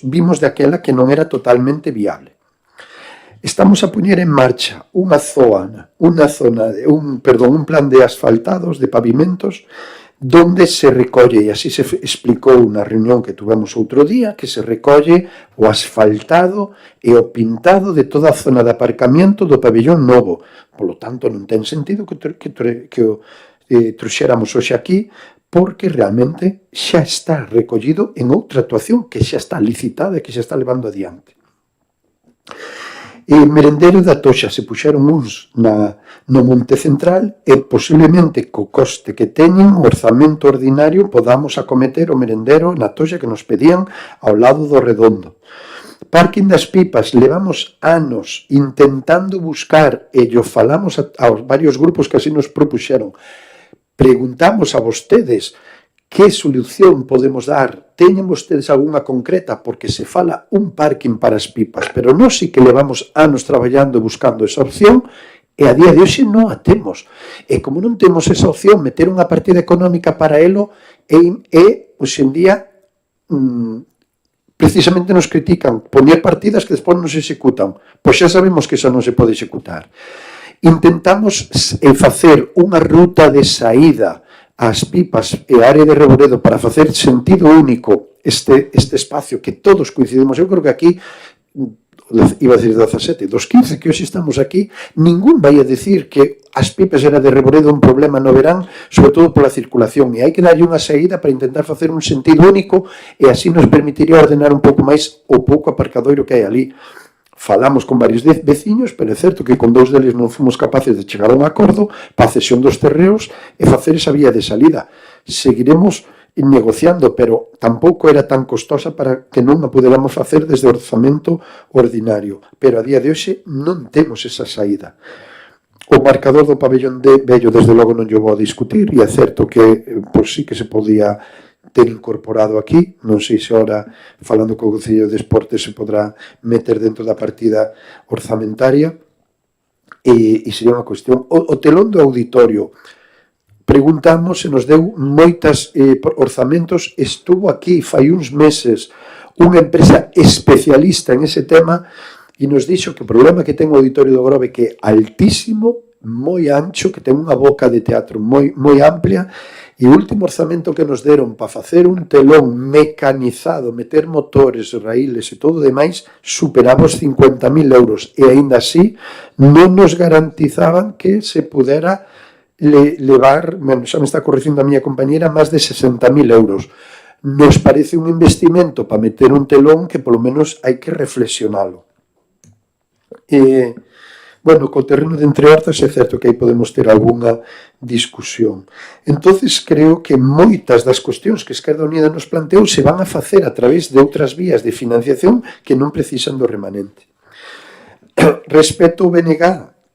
vimos de aquela que non era totalmente viable. Estamos a poñer en marcha un plan de asfaltados, de pavimentos, donde se recolle, e así se explicou na reunión que tuvemos outro día, que se recolle o asfaltado e o pintado de toda a zona de aparcamiento do pabellón novo. Polo tanto, non ten sentido que o trouxéramos hoxe aquí, porque realmente xa está recollido en outra actuación que xa está licitada e que xa está levando adiante. Merendero da Toxa se puxeron uns no Monte Central e posiblemente co coste que teñen o orzamento ordinario podamos acometer o merendero na Toxa que nos pedían ao lado do Redondo. Parking das Pipas, levamos anos intentando buscar e yo falamos aos varios grupos que así nos propuxeron. Preguntamos a vostedes que solución podemos dar. Teñen vostedes algunha concreta? Porque se fala un parking para as pipas, pero nós sí que levamos anos traballando buscando esa opción e a día de hoxe non a temos. E como non temos esa opción, meter unha partida económica para elo é hoxe en día precisamente nos critican poñer partidas que despois non se executan. Pois xa sabemos que xa non se pode executar. Intentamos facer unha ruta de saída ás Pipas e a área de Reboredo para facer sentido único este espacio que todos coincidimos. Eu creo que aquí, iba a decir 17, dos 15 que hoxe estamos aquí, ningún vai a decir que as Pipas era de Reboredo un problema no verán, sobre todo pola circulación, e hai que darlle unha saída para intentar facer un sentido único e así nos permitiría ordenar un pouco máis o pouco aparcadoiro que hai ali. Falamos con varios veciños, pero é certo que con dous deles non fomos capaces de chegar a un acordo para a cesión dos terreos e facer esa vía de salida. Seguiremos negociando, pero tampouco era tan costosa para que non a puderamos facer desde o orzamento ordinario. Pero a día de hoxe non temos esa saída. O marcador do pabellón de Bello, desde logo, non lle vou a discutir, e é certo que pois sí que se podía ter incorporado aquí, non sei se ahora, falando co Concello de Deportes, se podrá meter dentro da partida orzamentaria, e sería unha cuestión. O telón do auditorio, preguntamos, se nos deu moitas orzamentos, estuvo aquí fai uns meses unha empresa especialista en ese tema e nos dixo que o problema que ten o auditorio do Grove que é altísimo, moi ancho, que ten unha boca de teatro moi amplia, e o último orzamento que nos deron para facer un telón mecanizado, meter motores, raíles e todo demais, superaba os 50.000 euros, e aínda así non nos garantizaban que se pudera levar, xa me está corrigindo a miña compañera, máis de 60.000 euros. Nos parece un investimento para meter un telón que polo menos hai que reflexionalo. Bueno, co terreno de Entre Hortas é certo que aí podemos ter algunha discusión. Entonces creo que moitas das cuestións que Esquerda Unida nos planteou se van a facer a través de outras vías de financiación que non precisan do remanente. Respecto ao BNG,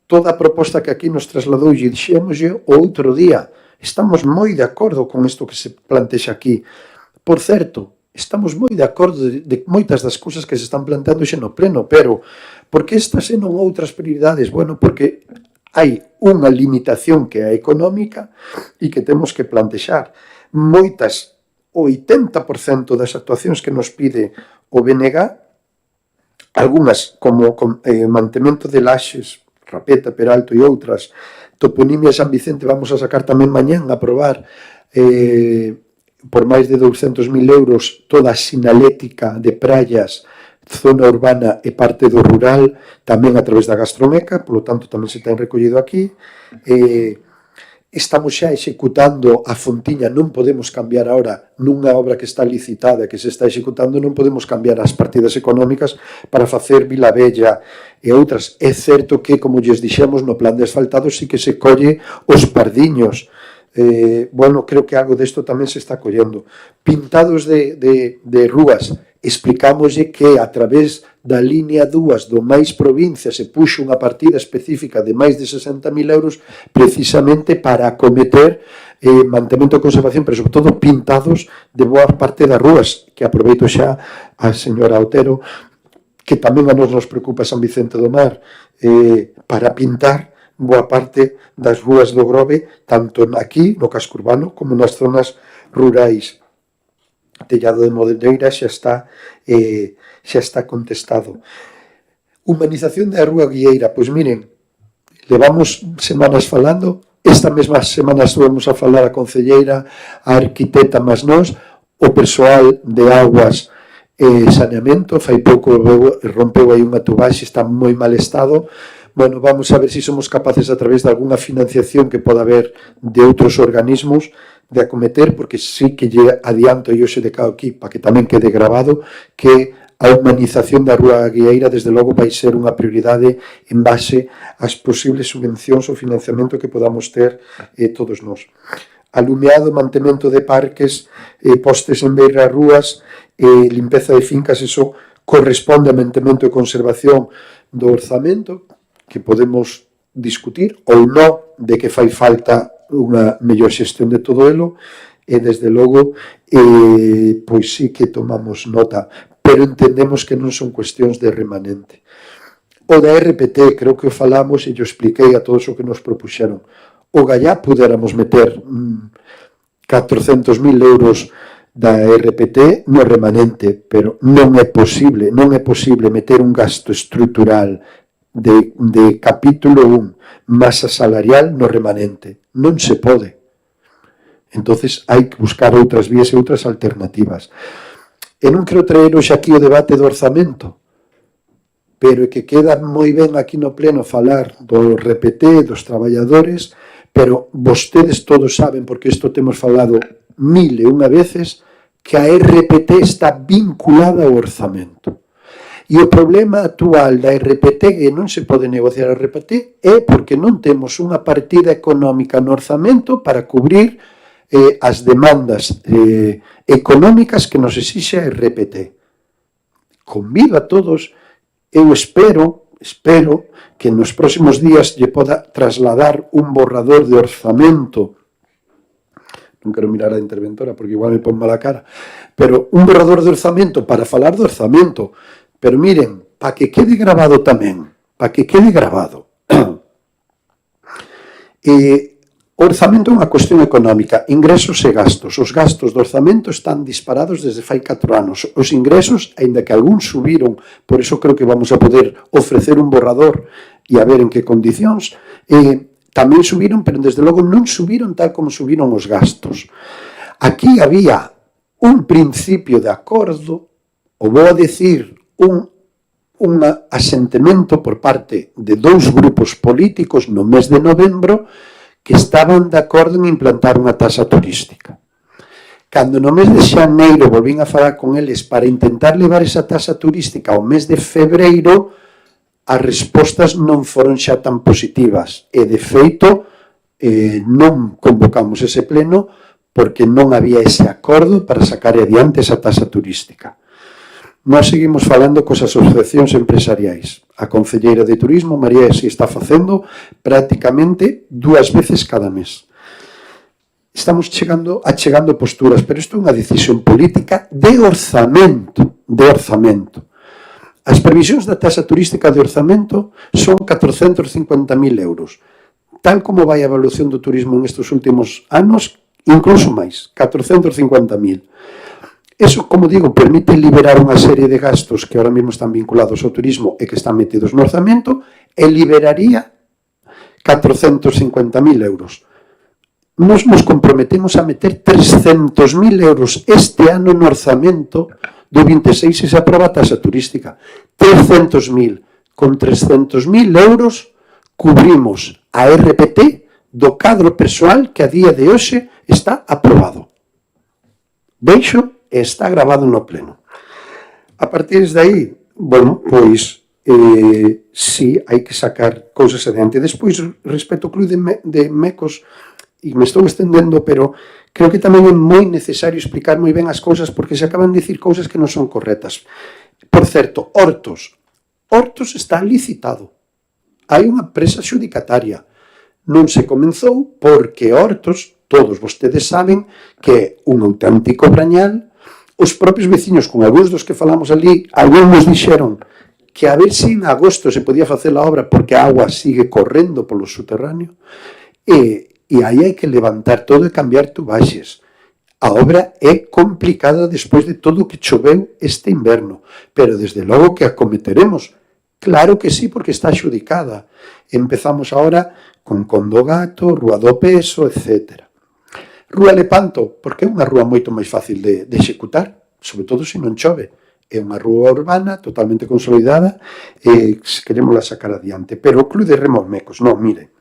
toda a proposta que aquí nos trasladou e dixémoslle o outro día, estamos moi de acordo con isto que se plantexa aquí. Por certo, estamos moi de acordo de moitas das cousas que se están planteando xe no pleno, pero por que estas e non outras prioridades? Bueno, porque hai unha limitación que é económica e que temos que plantexar. Moitas, o 80% das actuacións que nos pide o BNG, algunhas como mantemento de laxes, Rapeta, Peralto e outras, toponimia San Vicente, vamos a sacar tamén mañán a aprobar por máis de 200.000 euros toda a sinalética de praias, zona urbana e parte do rural, tamén a través da Gastromeca, polo tanto tamén se ten recollido aquí. Estamos xa executando a Fontiña, non podemos cambiar ahora nunha obra que está licitada, que se está executando, non podemos cambiar as partidas económicas para facer Vilabella e outras. É certo que, como lles dixemos, no plan de asfaltados sí que se colle os Pardiños. Bueno, creo que algo desto tamén se está collendo. Pintados de rúas, explicámoslle que a través da línea 2 do máis provincia se puxo unha partida específica de máis de 60.000 euros precisamente para acometer mantemento e conservación, pero sobre todo pintados de boa parte das rúas, que aproveito xa a señora Otero, que tamén a nos preocupa San Vicente do Mar, para pintar boa parte das rúas do Grove, tanto aquí, no casco urbano, como nas zonas rurais. Tellado de Modeneira xa está contestado. Humanización da Rúa Guieira, pois miren, levamos semanas falando, esta mesma semana estuvemos a falar a concelleira, a arquitecta, mas nós, o persoal de aguas e saneamento, fai pouco rompeu aí unha tubaxe, está moi mal estado. Bueno, vamos a ver se somos capaces a través de alguna financiación que poda haber de outros organismos de acometer, porque sí que lle adianto e hoxe decao aquí para que tamén quede grabado que a humanización da Rúa Guieira desde logo vai ser unha prioridade en base ás posibles subvencións ou financiamento que podamos ter todos nós. Alumeado, mantemento de parques, postes en beira rúas, limpeza de fincas, eso corresponde a mantemento e conservación do orzamento, que podemos discutir ou non de que fai falta unha mellor xestión de todo elo, e desde logo pois sí que tomamos nota, pero entendemos que non son cuestións de remanente. O da RPT, creo que o falamos e yo expliquei a todos o que nos propuxeron. O Gallá puderamos meter 400.000 euros da RPT no remanente, pero non é posible meter un gasto estrutural de capítulo 1 masa salarial no remanente. Non se pode. Entonces hai que buscar outras vías e outras alternativas. E non quero traer hoxe aquí o debate do orzamento, pero é que queda moi ben aquí no pleno falar do RPT, dos traballadores, pero vostedes todos saben, porque isto temos falado 1001 veces, que a RPT está vinculada ao orzamento. E o problema actual da RPT, que non se pode negociar a RPT, é porque non temos unha partida económica no orzamento para cubrir as demandas económicas que nos exixe a RPT. Convido a todos, eu espero que nos próximos días lle poda trasladar un borrador de orzamento, non quero mirar a interventora porque igual me pon mala cara, pero un borrador de orzamento para falar do orzamento, pero miren, para que quede grabado tamén, o orzamento é unha cuestión económica, ingresos e gastos. Os gastos do orzamento están disparados desde fai 4 anos. Os ingresos, aínda que algúns subiron, por iso creo que vamos a poder ofrecer un borrador e a ver en que condicións, tamén subiron, pero desde logo non subiron tal como subiron os gastos. Aquí había un principio de acordo, ou vou a decir un asentemento por parte de 2 grupos políticos no mes de novembro que estaban de acordo en implantar unha taxa turística. Cando no mes de xaneiro volvín a falar con eles para intentar levar esa taxa turística ao mes de febreiro, as respostas non foron xa tan positivas e, de feito, non convocamos ese pleno porque non había ese acordo para sacar adiante esa taxa turística. Nós seguimos falando cos asociacións empresariais. A concelleira de Turismo, María Esi, está facendo prácticamente 2 veces cada mes. Estamos achegando posturas, pero isto é unha decisión política de orzamento. As previsións da taxa turística de orzamento son 450.000 euros. Tal como vai a evolución do turismo nestes últimos anos, incluso máis, 450.000. Eso, como digo, permite liberar unha serie de gastos que ahora mesmo están vinculados ao turismo e que están metidos no orzamento e liberaría 450.000 euros. Nos comprometemos a meter 300.000 euros este ano no orzamento do 26 se aproba a taxa turística. 300.000. Con 300.000 euros cubrimos a RPT do cadro persoal que a día de hoxe está aprobado. Deixo e está grabado no pleno. A partir de aí, bueno, pois, sí, hai que sacar cousas adiante. Despois, respecto ao Club de Mecos, e me estou estendendo, pero creo que tamén é moi necesario explicar moi ben as cousas porque se acaban de dicir cousas que non son correctas. Por certo, Hortos está licitado. Hai unha empresa xudicataria. Non se comenzou porque Hortos, todos vostedes saben que é un auténtico brañal. Os propios veciños, con algúns dos que falamos ali, algúns nos dixeron que a ver se en agosto se podía facer a obra porque a agua sigue correndo polo subterráneo e aí hai que levantar todo e cambiar tubaxes. A obra é complicada despois de todo o que choveu este inverno, pero desde logo que a cometeremos. Claro que sí, porque está xudicada. Empezamos agora con Condo Gato, Rúa do Peso, etc. Rúa Lepanto, porque é unha rúa moito máis fácil de executar, sobre todo se non chove. É unha rúa urbana, totalmente consolidada, e queremos la sacar adiante. Pero o Club de Remos Mecos, non, mire.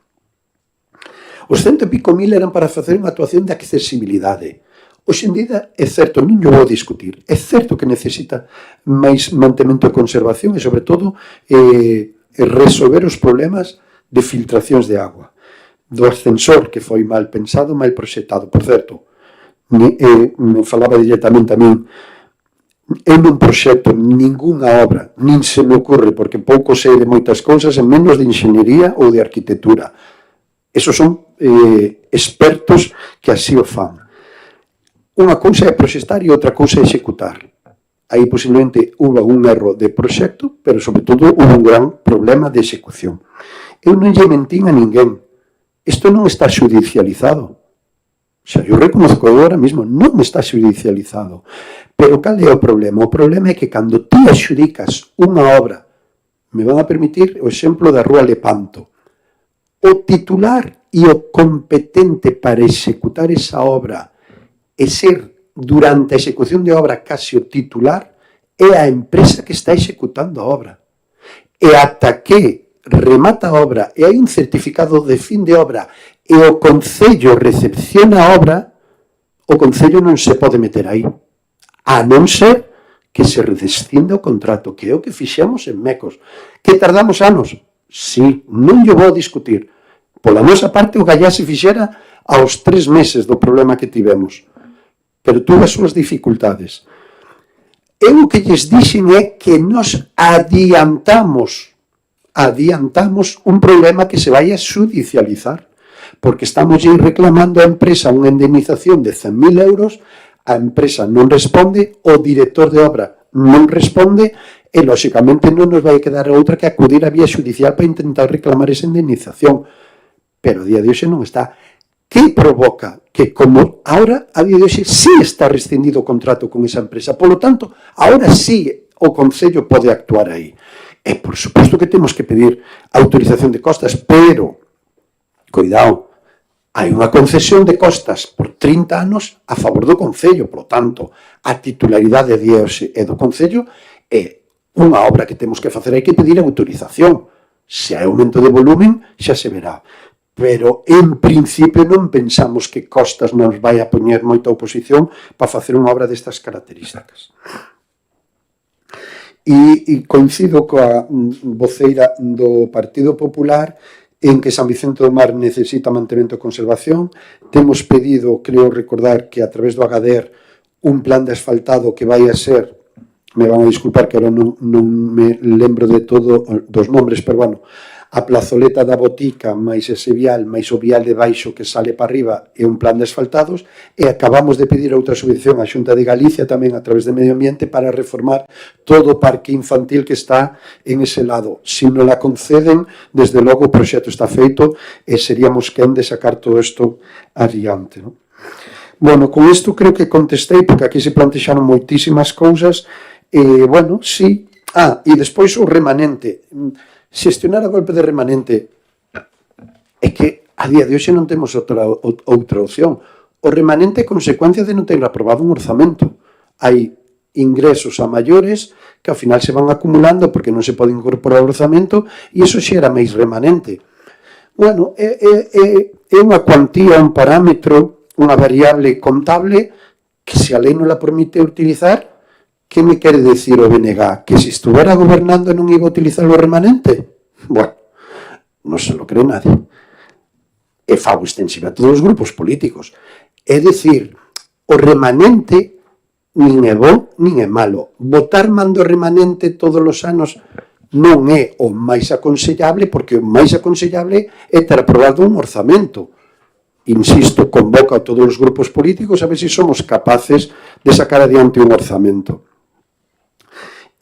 Os 100 e pico mil eran para facer unha actuación de accesibilidade. Hoxe en día, é certo, non yo vou discutir, é certo que necesita máis mantemento e conservación e, sobre todo, resolver os problemas de filtracións de agua. Do ascensor, que foi mal pensado, mal proxectado. Por certo, me falaba directamente a min, eu non proxecto ningunha obra, nin se me ocurre, porque pouco sei de moitas cousas, en menos de enxeñería ou de arquitectura. Esos son expertos que así o fan. Unha cousa é proxectar e outra cousa é executar. Aí posiblemente hubo un erro de proxecto, pero sobre todo hubo un gran problema de execución. Eu non lle mentín a ninguén. Isto non está xudicializado. O sea, eu reconozco agora mesmo, non está xudicializado. Pero cal é o problema? O problema é que cando ti axudicas unha obra, me van a permitir o exemplo da Rúa Lepanto, o titular e o competente para executar esa obra e ser durante a execución de obra case o titular é a empresa que está executando a obra. E ata que remata a obra e hai un certificado de fin de obra e o Concello recepciona a obra, o Concello non se pode meter aí, a non ser que se redescinda o contrato, que é o que fixemos en Mecos. Que tardamos anos? Sí, non lle vou a discutir. Pola nosa parte, o Gallá se fixera aos 3 meses do problema que tivemos. Pero tuvo as súas dificultades. Eu o que lles dixen é que nos adiantamos un problema que se vai a xudicializar, porque estamos reclamando á empresa unha indemnización de 100.000 euros, a empresa non responde, o director de obra non responde e, lóxicamente, non nos vai quedar outra que acudir á vía xudicial para intentar reclamar esa indemnización. Pero a día de hoxe non está. Que provoca que, como ahora, a día de hoxe sí está rescindido o contrato con esa empresa, polo tanto, ahora sí o Concello pode actuar aí. E, por suposto, que temos que pedir autorización de costas, pero, cuidado, hai unha concesión de costas por 30 anos a favor do Concello, polo tanto, a titularidade de hoxe é do Concello e unha obra que temos que facer hai que pedir autorización. Se hai aumento de volumen, xa se verá. Pero, en principio, non pensamos que Costas nos vai a poñer moita oposición para facer unha obra destas características. E coincido coa voceira do Partido Popular en que San Vicente do Mar necesita mantemento e conservación. Temos pedido, creo recordar, que a través do Agader un plan de asfaltado que vai a ser, me van a disculpar que agora non me lembro de todo dos nombres, pero bueno, a plazoleta da botica, máis ese vial, máis o vial de baixo que sale para arriba e un plan de asfaltados, e acabamos de pedir outra subvención á Xunta de Galicia tamén a través de Medio Ambiente para reformar todo o parque infantil que está en ese lado. Se non la conceden, desde logo o proxecto está feito e seríamos quen de sacar todo isto adiante, non? Bueno, con isto creo que contestei, porque aquí se plantexaron moitísimas cousas, e, bueno, sí. E despois o remanente. Xestionar a golpe de remanente é que a día de hoxe non temos outra opción. O remanente é consecuencia de non ter aprobado un orzamento. Hai ingresos a maiores que ao final se van acumulando porque non se pode incorporar o orzamento e iso xera máis remanente. Bueno, é unha cuantía, un parámetro, unha variable contable que se a lei non la permite utilizar. Que me quere decir o BNG? Que se estuvera gobernando non iba a utilizar o remanente? Bueno, non se lo cree nadie. E fago extensiva a todos os grupos políticos. É dicir, o remanente nin é bo, nin é malo. Votar mando remanente todos os anos non é o máis aconsellable, porque o máis aconsellable é ter aprobado un orzamento. Insisto, convoca a todos os grupos políticos a ver se somos capaces de sacar adiante un orzamento.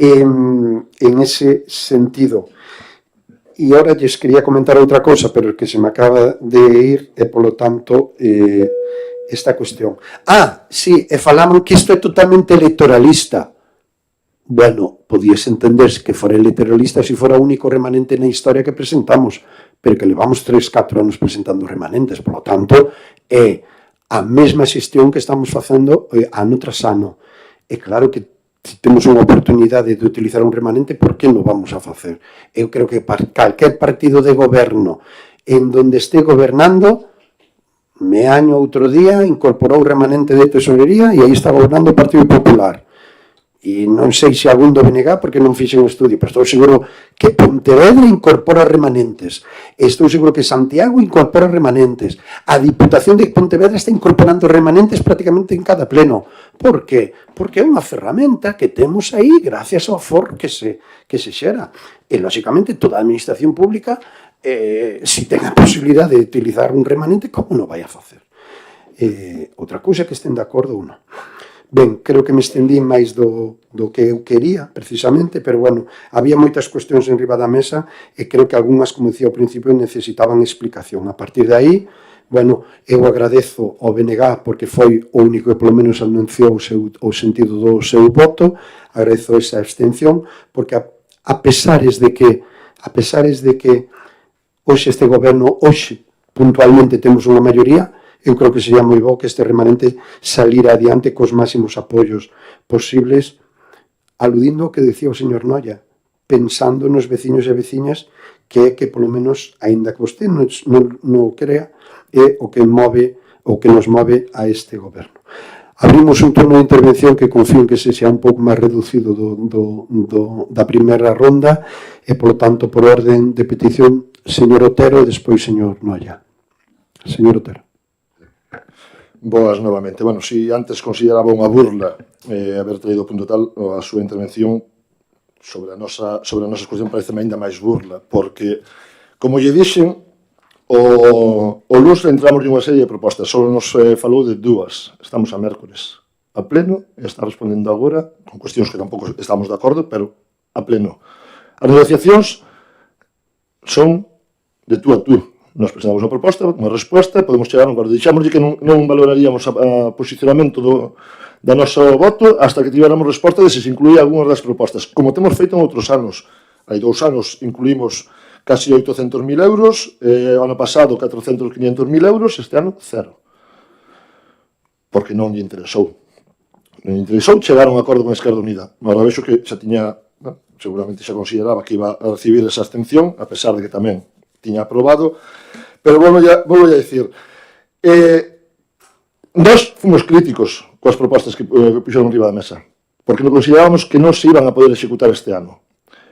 En ese sentido. E agora lles quería comentar outra cosa, pero que se me acaba de ir, e polo tanto, esta cuestión. Sí, e falaban que isto é totalmente electoralista. Bueno, podías entenderse que fora electoralista se fora o único remanente na historia que presentamos, pero que levamos 3-4 anos presentando remanentes, polo tanto, é a mesma xestión que estamos facendo ano tras ano. É claro que se temos unha oportunidade de utilizar un remanente, por que non vamos a facer? Eu creo que para calquer partido de goberno en donde este gobernando, Meaño outro día incorporou o remanente de tesorería e aí está gobernando o Partido Popular. E non sei se algún do BNG porque non fixen o estudio, pero estou seguro que Pontevedra incorpora remanentes. Estou seguro que Santiago incorpora remanentes. A Diputación de Pontevedra está incorporando remanentes prácticamente en cada pleno. Por qué? Porque é unha ferramenta que temos aí gracias ao aforro que se xera. E, lóxicamente, toda a administración pública, se ten a posibilidade de utilizar un remanente, como non vai a facer? Outra cousa que estén de acordo ou non. Ben, creo que me estendí máis do que eu quería, precisamente, pero, bueno, había moitas cuestións en riba da mesa e creo que algunhas, como dicía ao principio, necesitaban explicación. A partir de aí, bueno, eu agradezo ao BNG porque foi o único que polo menos anunciou o sentido do seu voto, agradezo esa abstención, porque a pesares de que hoxe este goberno, hoxe, puntualmente temos unha maioría, eu creo que sería moi bo que este remanente salira adiante cos máximos apoios posibles, aludindo ao que decía o señor Noia, pensando nos veciños e veciñas que polo menos, aínda que vostede non crea, é o que nos move a este goberno. Abrimos un turno de intervención que confío en que se sea un pouco máis reducido da primeira ronda e, polo tanto, por orden de petición, señor Otero e despois señor Noia. Señor Otero. Boas novamente. Bueno, si antes consideraba unha burla haber traído punto tal a súa intervención sobre a nosa cuestión parece ainda máis burla, porque, como lle dixen, o luns entramos nunha serie de propostas, só nos falou de dúas, estamos a mércores, a pleno, e está respondendo agora, con cuestións que tampouco estamos de acordo, pero a pleno. As negociacións son de tú a tú. Nos presentamos unha proposta, unha resposta, podemos chegar a un acordo. Dixámoslle que non valoraríamos o posicionamento do noso voto hasta que tivéramos resposta de se incluía algunhas das propostas, como temos feito en outros anos. Hai 2 anos incluímos casi 800.000 euros, o ano pasado 500.000 euros, este ano 0. Porque non lle interesou. Non lle interesou chegar a un acordo con Esquerda Unida. Agora vexo que xa tiña, seguramente xa consideraba que iba a recibir esa abstención, a pesar de que tamén tiña aprobado, pero volvo a decir, nós fomos críticos coas propostas que puxeron riba da mesa, porque non considerábamos que non se iban a poder executar este ano,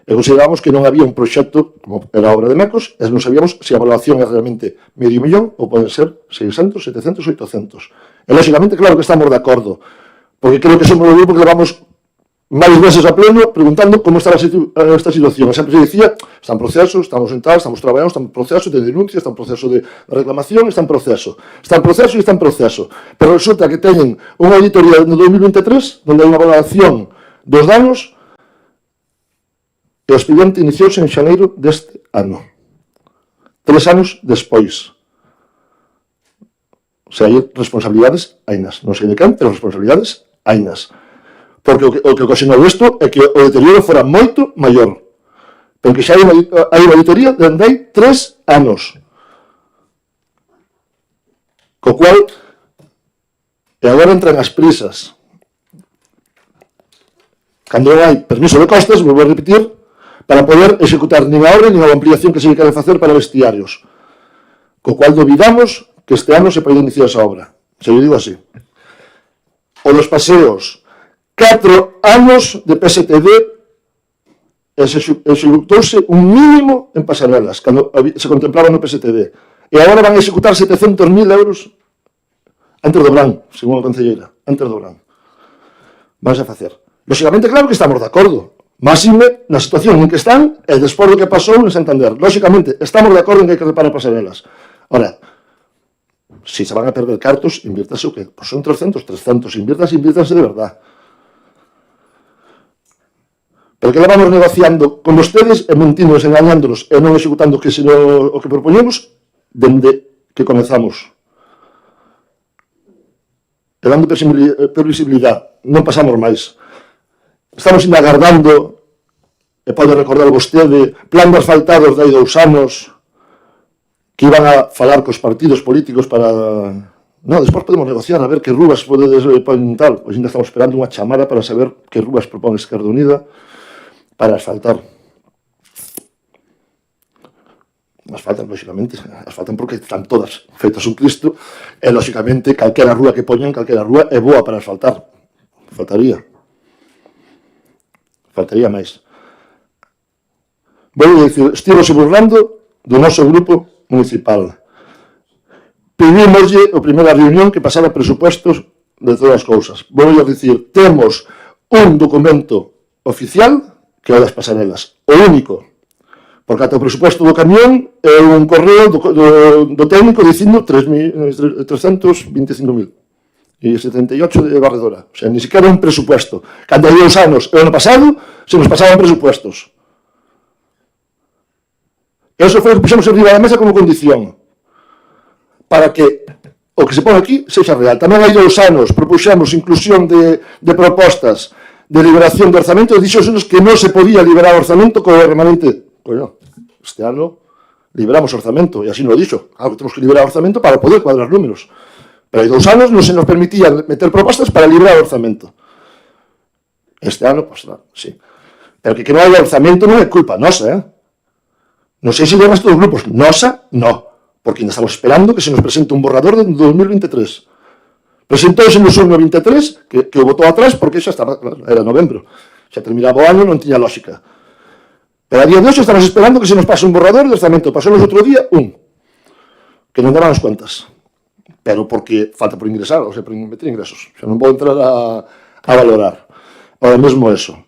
e considerábamos que non había un proxecto como era a obra de Mecos, e non sabíamos se a evaluación é realmente medio millón ou poden ser 600, 700, 800. E, lógicamente, claro que estamos de acordo, porque creo que somos o grupo que levamos varios meses a pleno preguntando como está esta situación. Sempre se dicía, está en proceso, estamos sentados, estamos traballando, está en proceso de denuncia, está en proceso de reclamación, está en proceso. Está en proceso e está en proceso. Pero resulta que teñen unha auditoría no 2023 onde hai unha valoración dos danos e o expediente iniciouse en xaneiro deste ano. 3 anos despois. Se hai responsabilidades, hainas. Non sei de quen, pero responsabilidades, hainas. Porque o que ocasionou isto é que o deterioro fora moito maior. Porque xa hai unha auditoría dende hai 3 anos. Co cual, e agora entran as prisas. Cando non hai permiso de costas, vou a repetir, para poder executar nin a obra nin a ampliación que se quere facer para vestiarios. Co cual duvidamos que este ano se pode iniciar esa obra. Se lo digo así. O dos paseos, 4 anos de PSTD e executouse un mínimo en pasarelas, cando se contemplaba no PSTD. E agora van a executar 700.000 euros antes do verán, según a concelleira, antes do verán. Vamos a facer. Lógicamente, claro que estamos de acordo. Máxime na situación en que están e despois do que pasou en Santander. Lógicamente, estamos de acordo en que hai que reparar pasarelas. Ora, se se van a perder cartos, invírtase o que? Pois son 300, invírtase de verdad. Pero que levamos negociando con vostedes e mentíndonos, engañándonos e non executando o que propoñemos dende que comezamos. E dando previsibilidade. Non pasamos máis. Estamos ainda agardando, e pode recordar vostede, plan de asfaltados de hai 2 anos que iban a falar cos partidos políticos para... Non, despois podemos negociar a ver que rúas podedes poñer tal. Pois ainda estamos esperando unha chamada para saber que rúas propón Esquerda Unida para asfaltar. Asfaltan, lógicamente, asfaltan porque están todas feitas un Cristo e, lógicamente, calquera rúa que poñan, calquera rúa é boa para asfaltar. Faltaría máis. Vou dicir, estivose burlando do noso grupo municipal. Pedimoslle a primeira reunión que pasara presupuestos de todas as cousas. Vou dicir, temos un documento oficial que é das pasarelas, o único, porque ata o presupuesto do camión é un correo do técnico dicindo 325.000. e 78 de varredora. O sea, ni siquiera un presupuesto. Cando hai 2 anos, o ano pasado, se nos pasaban presupuestos. Eso foi o que puxemos arriba da mesa como condición para que o que se pone aquí sexa real. Tamén hai 2 anos propuxemos inclusión de propostas de liberación de orzamento e dixósenos que non se podía liberar orzamento co remanente. Coño, este ano liberamos orzamento, e así non o dixo. Claro que temos que liberar orzamento para poder cuadrar números. Pero hai 2 anos non se nos permitía meter propostas para liberar orzamento. Este ano, pues, sí. Pero que non hai orzamento non é culpa nosa, Non sei se do resto dos grupos. Nosa, no. Porque ainda estamos esperando que se nos presente un borrador de 2023. Presentouse no surno 23, que o botou atrás porque xa estaba, era novembro. Xa terminaba o ano, non tiña lógica. Pero a día de hoxe estamos esperando que se nos pase un borrador de orzamento. Pasou nos outro día, que non daban as cuentas. Pero porque falta por ingresar, ou sea, por meter ingresos. Xa non vou entrar a valorar. Ahora mesmo eso.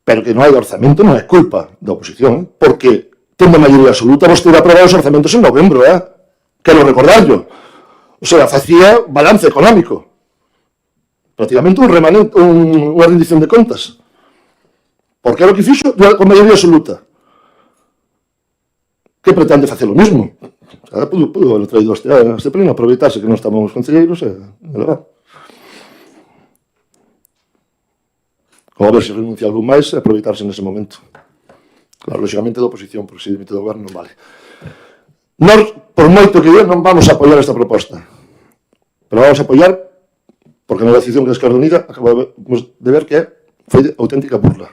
Pero que non hai orzamento non é culpa da oposición, porque tendo maioría absoluta vostede aprobou os orzamentos en novembro, Quero recordarlo. O sea, facía balance económico. Prácticamente un remanente, unha rendición de contas. Porque era o que fixo con maioría absoluta. Que pretende facer o mismo? Pudo haber traído este pleno, aproveitarse que non estábamos concelleiros e levar. Ou a ver se renuncia algún máis e aproveitarse nese momento. Claro, lógicamente da oposición, porque se dimite do goberno non vale. Nós, por moito que non vamos a apoiar esta proposta. Pero vamos a apoiar porque a negociación que a Esquerda Unida acabamos de ver que foi de auténtica burla.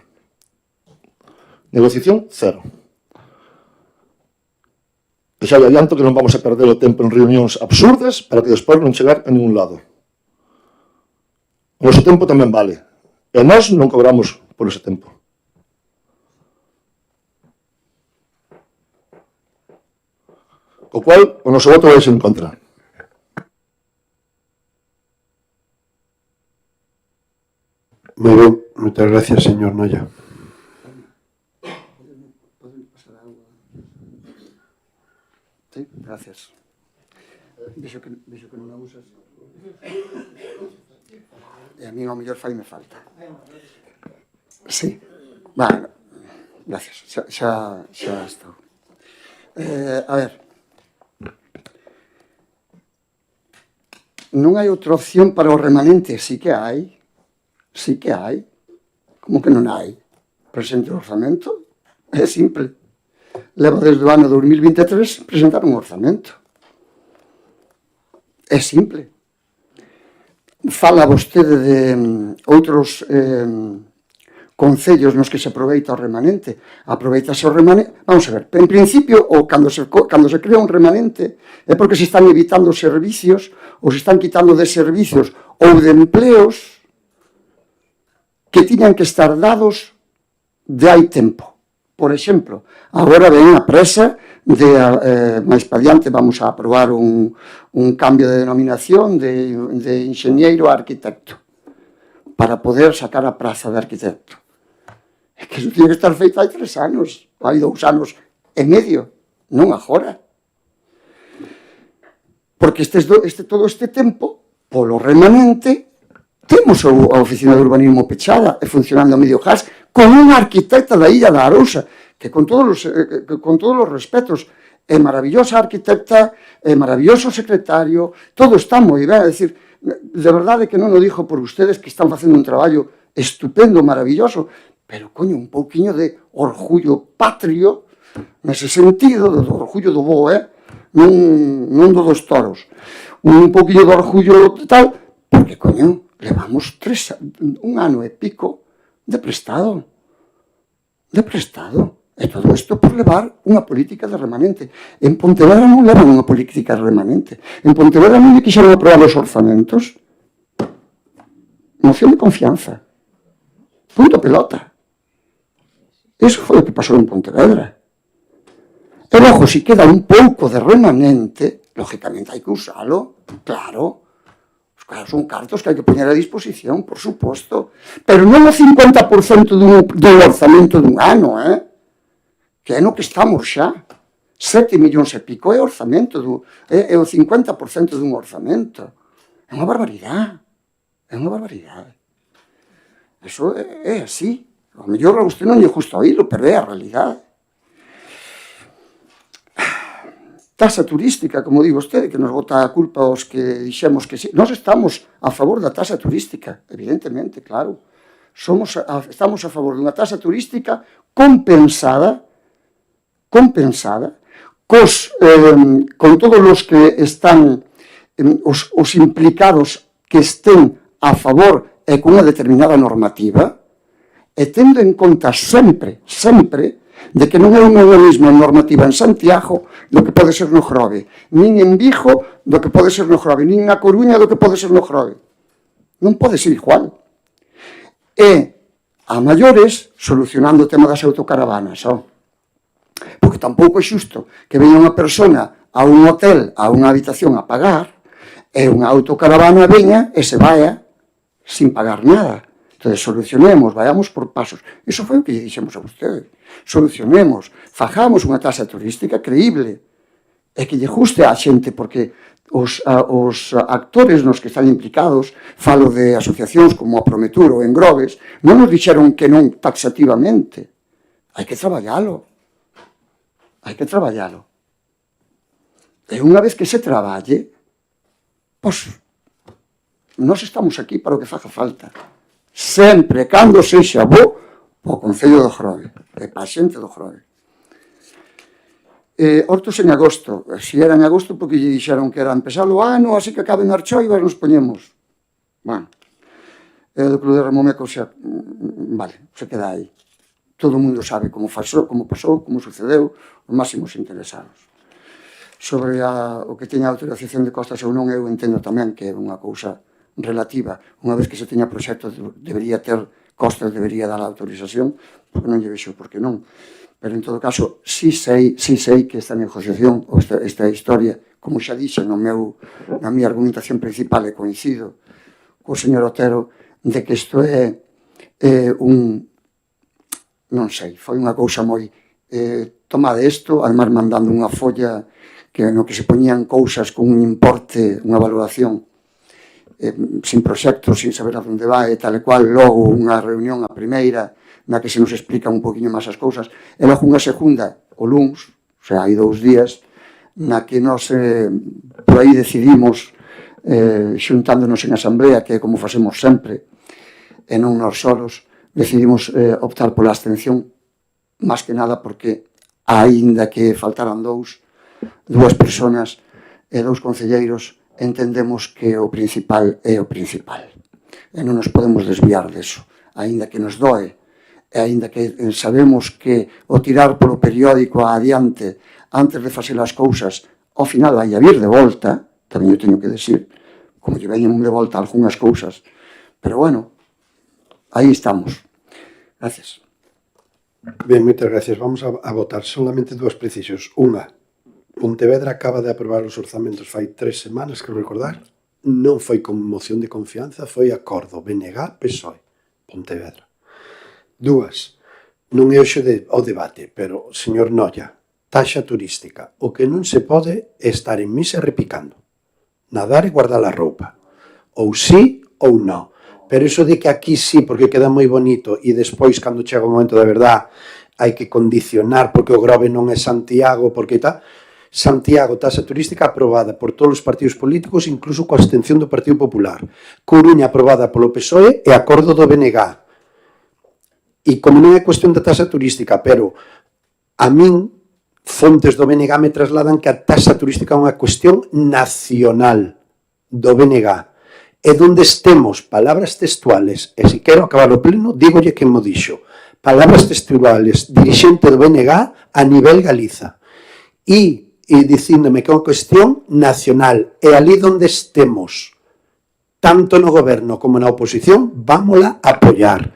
Negociación cero. E xa lle adianto que non vamos a perder o tempo en reunións absurdas para que despois non chegar a ningún lado. O noso tempo tamén vale. E nós non cobramos por ese tempo. O cual, o noso voto vai ser en contra. Moi ben, moitas gracias, señor Noia. Sí, gracias. Vexo que non a usas. E a mí ao mellor faime falta. Sí. Bueno, gracias. Xa estou. A ver. Non hai outra opción para o remanente? Sí que hai. Sí que hai. Como que non hai? Presente o orzamento. É simple. Levo desde o ano 2023 presentar un orzamento. É simple. Fala vostede de outros concellos nos que se aproveita o remanente. Aproveitase o remanente. Vamos a ver, en principio, ou cando se crea un remanente, é porque se están evitando servicios ou se están quitando de servicios ou de empleos que tiñan que estar dados de hai tempo. Por exemplo, agora ven a presa de máis pa diante vamos a aprobar un cambio de denominación de enxeñeiro a arquitecto para poder sacar a praza de arquitecto. É que iso tiene que estar feito hai 3 anos, hai 2 anos e medio, non agora. Porque todo este tempo, polo remanente, temos a oficina de urbanismo pechada e funcionando a medio gas con unha arquitecta da Illa da Arousa que con todos os respetos é maravillosa arquitecta, é maravilloso secretario, todo está moi ben, é dicir, de verdade que non o dixo por ustedes que están facendo un traballo estupendo, maravilloso, pero, coño, un pouquiño de orgullo patrio, nese sentido, do orgullo do bo, non do dos toros, un pouquiño de orgullo tal, porque, coño, levamos 1 ano e pico de prestado. E todo isto por levar unha política de remanente. En Pontevedra non levan unha política de remanente. En Pontevedra non lle quixeron aprobar os orzamentos. Moción de confianza. Punto pelota. Iso foi o que pasou en Pontevedra. E logo, se queda un pouco de remanente, lógicamente hai que usalo, claro. Claro, son cartos que hai que poñer a disposición, por suposto. Pero non o 50% dun orzamento dun ano, que é no que estamos xa. 7 millóns e pico é orzamento, é o 50% dun orzamento. É unha barbaridade. É unha barbaridade. Eso é así. A mellor a usted non lle gusta oírlo, pero é a realidade. Taxa turística, como digo vostede, que nos bota a culpa aos que dixemos que sí. Nós estamos a favor da taxa turística, evidentemente, claro. Estamos a favor dunha taxa turística compensada, con todos os que están, os implicados que estén a favor e con unha determinada normativa, e tendo en conta sempre, de que non é unha mesma normativa en Santiago do que pode ser no Grove, nin en Vigo do que pode ser no Grove, nin na Coruña do que pode ser no Grove. Non pode ser igual. E, a maiores, solucionando o tema das autocaravanas, porque tampouco é xusto que veña unha persona a un hotel, a unha habitación a pagar, e unha autocaravana veña e se vaya sin pagar nada. Entón, solucionemos, vayamos por pasos. Iso foi o que lle dixemos a vostede. Solucionemos, fajamos unha taxa turística creíble e que lle guste á xente, porque os actores nos que están implicados, falo de asociacións como a Prometur ou Engroves, non nos dixeron que non taxativamente. Hai que traballalo. Hai que traballalo. E unha vez que se traballe, pois, nós estamos aquí para o que faga falta. Sempre, cando sexa bo, o Concello do Grove, e para a xente do Grove. Hortos en agosto. Se era en agosto, porque lle dixeron que era empezar o ano, así que acaben as choivas, nos poñemos. Bueno, do Club de Remomeco, vale, se queda aí. Todo o mundo sabe como pasou, como sucedeu, os máximos interesados. Sobre o que teña autorización de costas ou non, eu entendo tamén que é unha cousa relativa. Unha vez que se teña proxecto, debería ter costas, debería dar a autorización, porque non lle vexo por que non. Pero, en todo caso, sí sei que esta negociación, ou esta historia, como xa dixe na miña argumentación principal, e coincido co señor Otero, de que isto é non sei, foi unha cousa moi tomade isto, además mandando unha folla no que se poñían cousas con un importe, unha valoración sin proxecto, sin saber a onde vai, tal e cual, logo unha reunión a primeira na que se nos explica un poquinho máis as cousas, e logo unha segunda, o luns, o sea, hai 2 días, na que nós por aí decidimos, xuntándonos en asamblea, que é como facemos sempre, e non nós solos, decidimos optar pola abstención, máis que nada porque, aínda que faltaran dúas persoas e 2 concelleiros, entendemos que o principal é o principal. E non nos podemos desviar deso, aínda que nos doe, e aínda que sabemos que o tirar polo periódico adiante, antes de facer as cousas, ao final vai a vir de volta, tamén eu teño que decir, como lle veñen de volta algunhas cousas, pero bueno, aí estamos. Gracias. Ben, moitas gracias. Vamos a votar solamente 2 precisións. Unha, Pontevedra acaba de aprobar os orzamentos fai 3 semanas, quero recordar. Non foi con moción de confianza, foi acordo BNG, PSOE, Pontevedra. 2, non é hoxe o debate, pero, señor Noia, taxa turística. O que non se pode é estar en misa repicando. Nadar e guardar a roupa. Ou sí ou non. Pero iso de que aquí sí, porque queda moi bonito, e despois, cando chega o momento da verdade, hai que condicionar, porque o Grove non é Santiago, porque tal. Santiago, taxa turística aprobada por todos os partidos políticos, incluso coa abstención do Partido Popular. Coruña aprobada polo PSOE e acordo do BNG. E como non é cuestión da taxa turística, pero a min, fontes do BNG me trasladan que a taxa turística é unha cuestión nacional do BNG. E donde estemos, palabras textuales, e se quero acabar o pleno, dígolle que mo dixo, palabras textuales, dirixente do BNG a nivel Galiza. E dicíndome que é unha cuestión nacional, e ali donde estemos, tanto no goberno como na oposición, vámola a apoiar.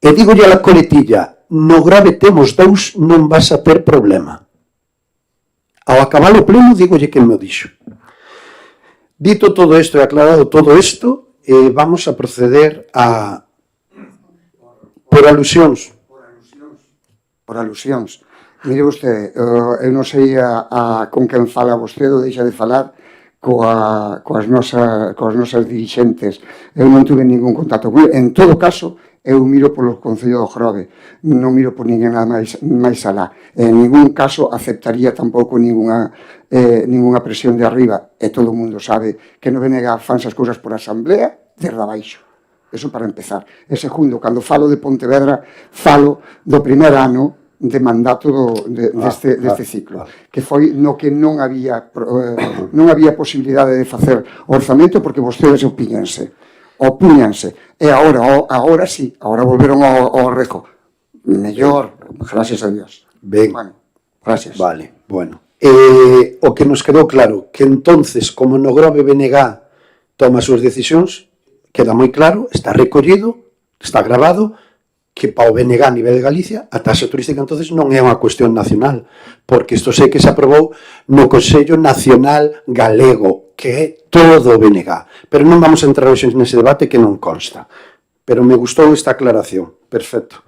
E dígolle a la coletilla, no Grove temos 2, non vas a ter problema. Ao acabar o pleno, dígolle que me o dixo. Dito todo isto e aclarado todo isto, vamos a proceder por alusións. Por alusións. Mire vostede, eu non sei con quen fala vostede ou deixa de falar coas nosas dirixentes. Eu non tuve ningún contacto con ele. En todo caso, eu miro polo Concello do Grove, non miro por ninguén máis alá. En ningún caso aceptaría tampouco ninguna presión de arriba, e todo o mundo sabe que non ven a fanse as cousas por asamblea desde abaixo. Eso para empezar. E segundo, cando falo de Pontevedra, falo do primer ano de mandato deste ciclo, que foi no que non había posibilidade de facer orzamento porque vostedes opíñanse, e agora sí, agora volveron ao reco. Mellor, gracias a Dios. Ben, bueno, gracias. Vale, bueno. O que nos quedou claro, que entonces, como no Grove BNG toma as súas decisións, queda moi claro, está recollido, está grabado, que para o BNG a nivel de Galicia a taxa turística entonces non é unha cuestión nacional, porque isto sei que se aprobou no Consello Nacional Galego, que é todo o BNG, pero non vamos a entrar hoxe nese debate que non consta, pero me gustou esta aclaración, perfecto.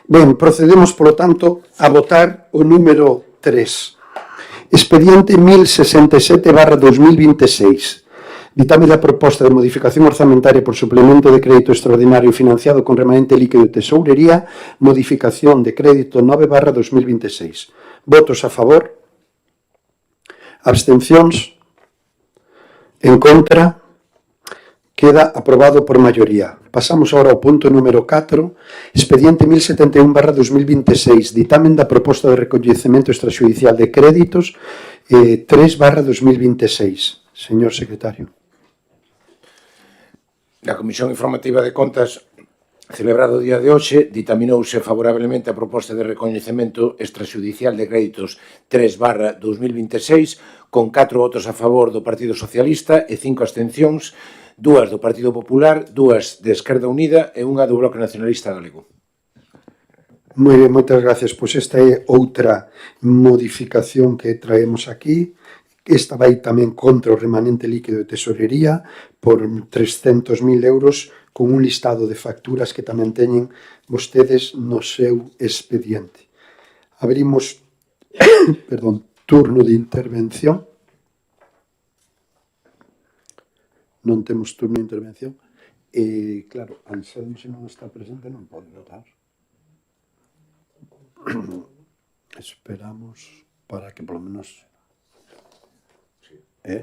Ben, procedemos, polo tanto, a votar o número 3, expediente 1067/2026, ditame da proposta de modificación orzamentaria por suplemento de crédito extraordinario financiado con remanente líquido de tesourería, modificación de crédito 9/2026. Votos a favor? Abstencións? En contra? Queda aprobado por maioría. Pasamos agora ao punto número 4, expediente 1071/2026, ditamen da proposta de recollecemento extrajudicial de créditos 3/2026. Señor secretario. Na Comisión Informativa de Contas celebrado o día de hoxe, ditaminouse favorablemente a proposta de recoñecemento extrajudicial de créditos 3/2026 con 4 votos a favor do Partido Socialista e 5 abstencións, 2 do Partido Popular, 2 de Esquerda Unida e 1 do Bloque Nacionalista Galego. Moi ben, moitas gracias. Pois esta é outra modificación que traemos aquí. Esta vai tamén contra o remanente líquido de tesorería por 300.000 euros con un listado de facturas que tamén teñen vostedes no seu expediente. Abrimos turno de intervención. Non temos turno de intervención. Claro, Anselmo, se non está presente, non pode votar. Esperamos para que polo menos... ¿Eh?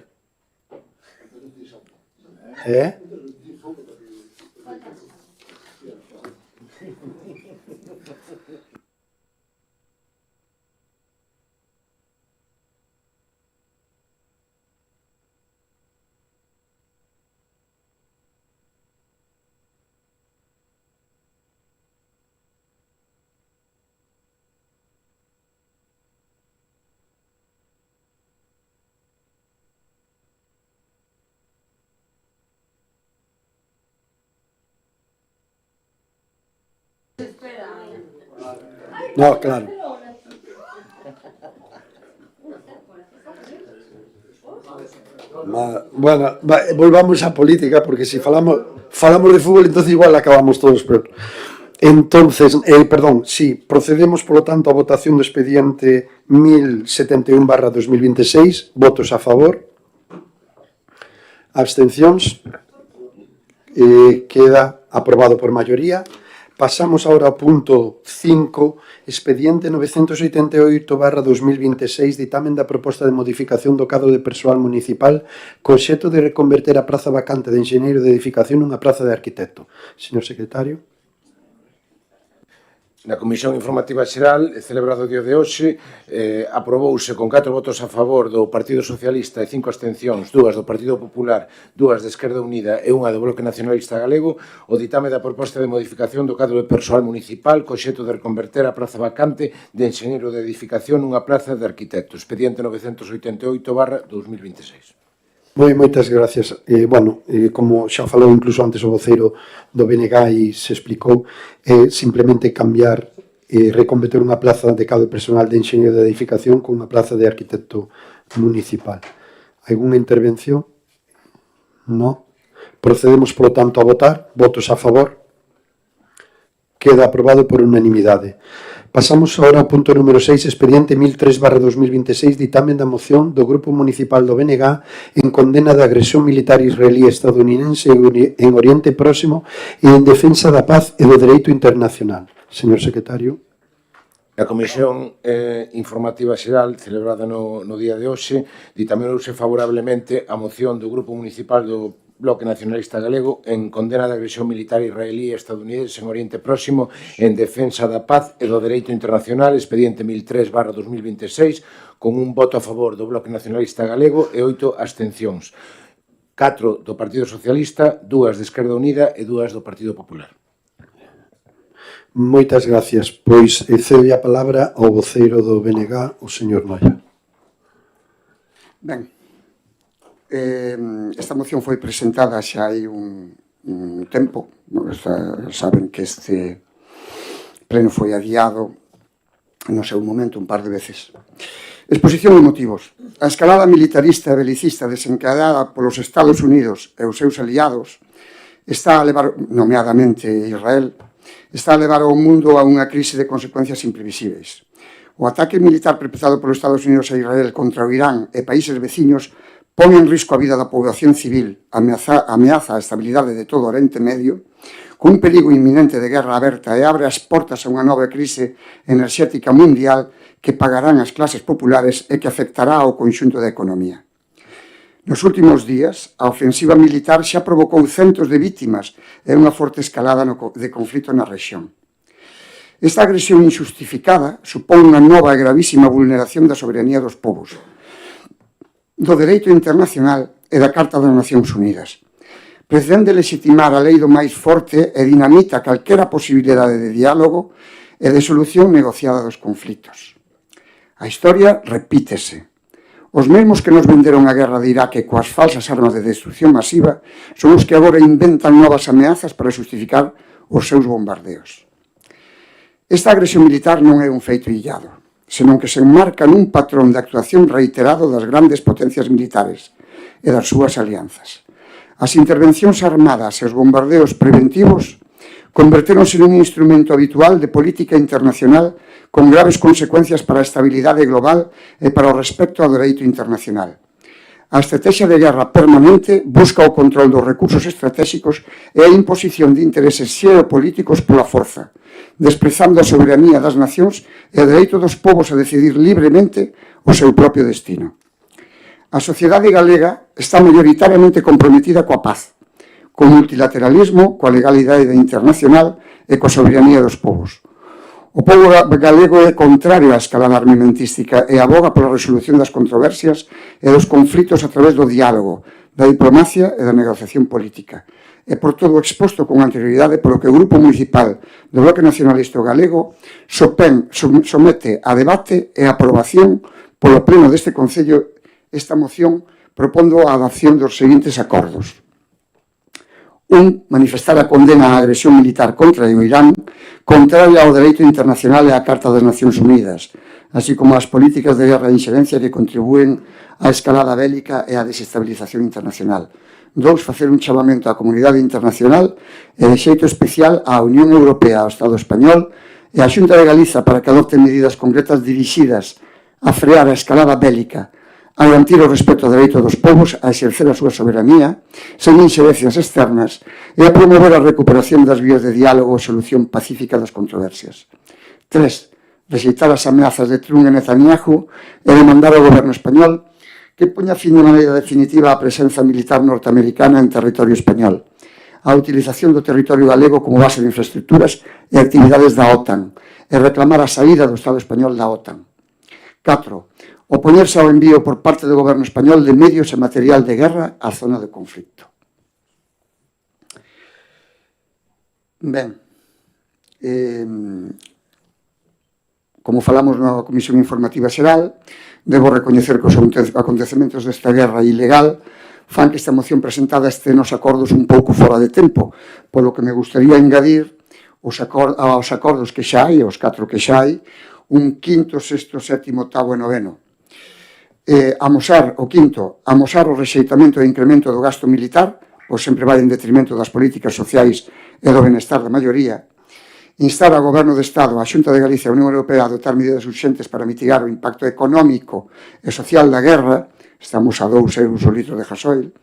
No, claro. Bueno, volvamos á política, porque se falamos de fútbol, entonces igual acabamos todos peor. Entonces, procedemos, polo tanto, a votación do expediente 1071/2026, votos a favor, abstencións, queda aprobado por maioría. Pasamos agora ao punto 5, expediente 988/2026, ditamen da proposta de modificación do cadro de persoal municipal co obxecto de reconverter a praza vacante de enxeñeiro de edificación nunha praza de arquitecto. Señor secretario. Na Comisión Informativa Xeral, celebrado o día de hoxe, aprobouse con 4 votos a favor do Partido Socialista e 5 abstencións, 2 do Partido Popular, 2 de Esquerda Unida e 1 do Bloque Nacionalista Galego, o ditame da proposta de modificación do cadro de persoal municipal co obxecto de reconverter a praza vacante de enxeñeiro de edificación nunha praza de arquitecto, expediente 988/2026. Moitas gracias. Como xa falou incluso antes o voceiro do BNG e se explicou, simplemente cambiar e reconverter unha plaza de cadro personal de enxeñeiro de edificación con unha plaza de arquitecto municipal. Alguna intervención? No. Procedemos, polo tanto, a votar. Votos a favor. Queda aprobado por unanimidade. Pasamos agora ao punto número 6, expediente 1003/2026, ditamen da moción do Grupo Municipal do BNG en condena da agresión militar israelí estadounidense en Oriente Próximo e en defensa da paz e do dereito internacional. Señor secretario. A Comisión Informativa Xeral, celebrada no día de hoxe, ditamirouse favorablemente a moción do Grupo Municipal do Bloque Nacionalista Galego en condena da agresión militar israelí e estadounidense en Oriente Próximo en defensa da paz e do dereito internacional, expediente 1003/2026, con un voto a favor do Bloque Nacionalista Galego e 8 abstencións. 4 do Partido Socialista, 2 de Esquerda Unida e 2 do Partido Popular. Moitas gracias. Pois cede a palabra ao voceiro do BNG, o señor Moya. Ben, esta moción foi presentada xa hai un tempo. Saben que este pleno foi adiado no seu momento un par de veces. Exposición de motivos. A escalada militarista e belicista desencadeada polos Estados Unidos e os seus aliados está a levar, nomeadamente Israel, está a levar ao mundo a unha crise de consecuencias imprevisíveis. O ataque militar perpetrado polos Estados Unidos e Israel contra o Irán e países veciños pon en risco a vida da poboación civil, ameaza a estabilidade de todo o Oriente Medio, con un perigo inminente de guerra aberta e abre as portas a unha nova crise enerxética mundial que pagarán as clases populares e que afectará ao conxunto da economía. Nos últimos días, a ofensiva militar xa provocou centos de vítimas e unha forte escalada de conflito na rexión. Esta agresión injustificada supón unha nova e gravísima vulneración da soberanía dos povos, do dereito internacional e da Carta das Nacións Unidas. Pretende legitimar a lei do máis forte e dinamita calquera posibilidade de diálogo e de solución negociada dos conflitos. A historia repítese. Os mesmos que nos venderon a guerra de Iraque coas falsas armas de destrucción masiva son os que agora inventan novas ameazas para justificar os seus bombardeos. Esta agresión militar non é un feito illado, senón que se enmarca nun patrón de actuación reiterado das grandes potencias militares e das súas alianzas. As intervencións armadas e os bombardeos preventivos convertéronse nun instrumento habitual de política internacional con graves consecuencias para a estabilidade global e para o respecto ao dereito internacional. A estrategia de guerra permanente busca o control dos recursos estratégicos e a imposición de intereses xeopolíticos pola forza, desprezando a soberanía das nacións e o dereito dos povos a decidir libremente o seu propio destino. A sociedade galega está maioritariamente comprometida coa paz, co multilateralismo, coa legalidade internacional e coa soberanía dos povos. O pobo galego é contrario á escalada armamentística e aboga pola resolución das controversias e dos conflitos a través do diálogo, da diplomacia e da negociación política. E por todo exposto con anterioridade polo que o Grupo Municipal do Bloque Nacionalista Galego somete a debate e a aprobación polo pleno deste Concello esta moción propondo a adopción dos seguintes acordos. 1. Manifestar a condena á agresión militar contra o Irán, contraria ao dereito internacional e á Carta das Nacións Unidas, así como ás políticas de guerra e inxerencia que contribúen á escalada bélica e á desestabilización internacional. 2. Facer un chamamento á comunidade internacional e de xeito especial á Unión Europea, ao Estado Español e á Xunta de Galiza para que adopten medidas concretas dirixidas a frear a escalada bélica, a garantir o respeto ao dereito dos povos a exercer a súa soberanía, sen inxerencias externas, e a promover a recuperación das vías de diálogo e solución pacífica das controversias. 3. Rexeitar as ameazas de Trump e Netanyahu e demandar ao goberno español que poña fin de maneira definitiva á presenza militar norteamericana en territorio español, a utilización do territorio galego como base de infraestructuras e actividades da OTAN, e reclamar a saída do Estado español da OTAN. 4. Opoñerse ao envío por parte do goberno español de medios e material de guerra á zona de conflito. Ben, como falamos na Comisión Informativa Xeral, debo recoñecer que os acontecementos desta guerra ilegal fan que esta moción presentada este nos acordos un pouco fora de tempo, polo que me gustaría engadir aos acordos que xa hai, os 4 que xa hai, un quinto, sexto, sétimo, octavo e noveno. Amosar o rexeitamento e incremento do gasto militar, pois sempre vai en detrimento das políticas sociais e do benestar da maioría, instar ao Goberno de Estado, a Xunta de Galicia e a Unión Europea a adoptar medidas urxentes para mitigar o impacto económico e social da guerra, estamos a 2 euros o litro de gasoil,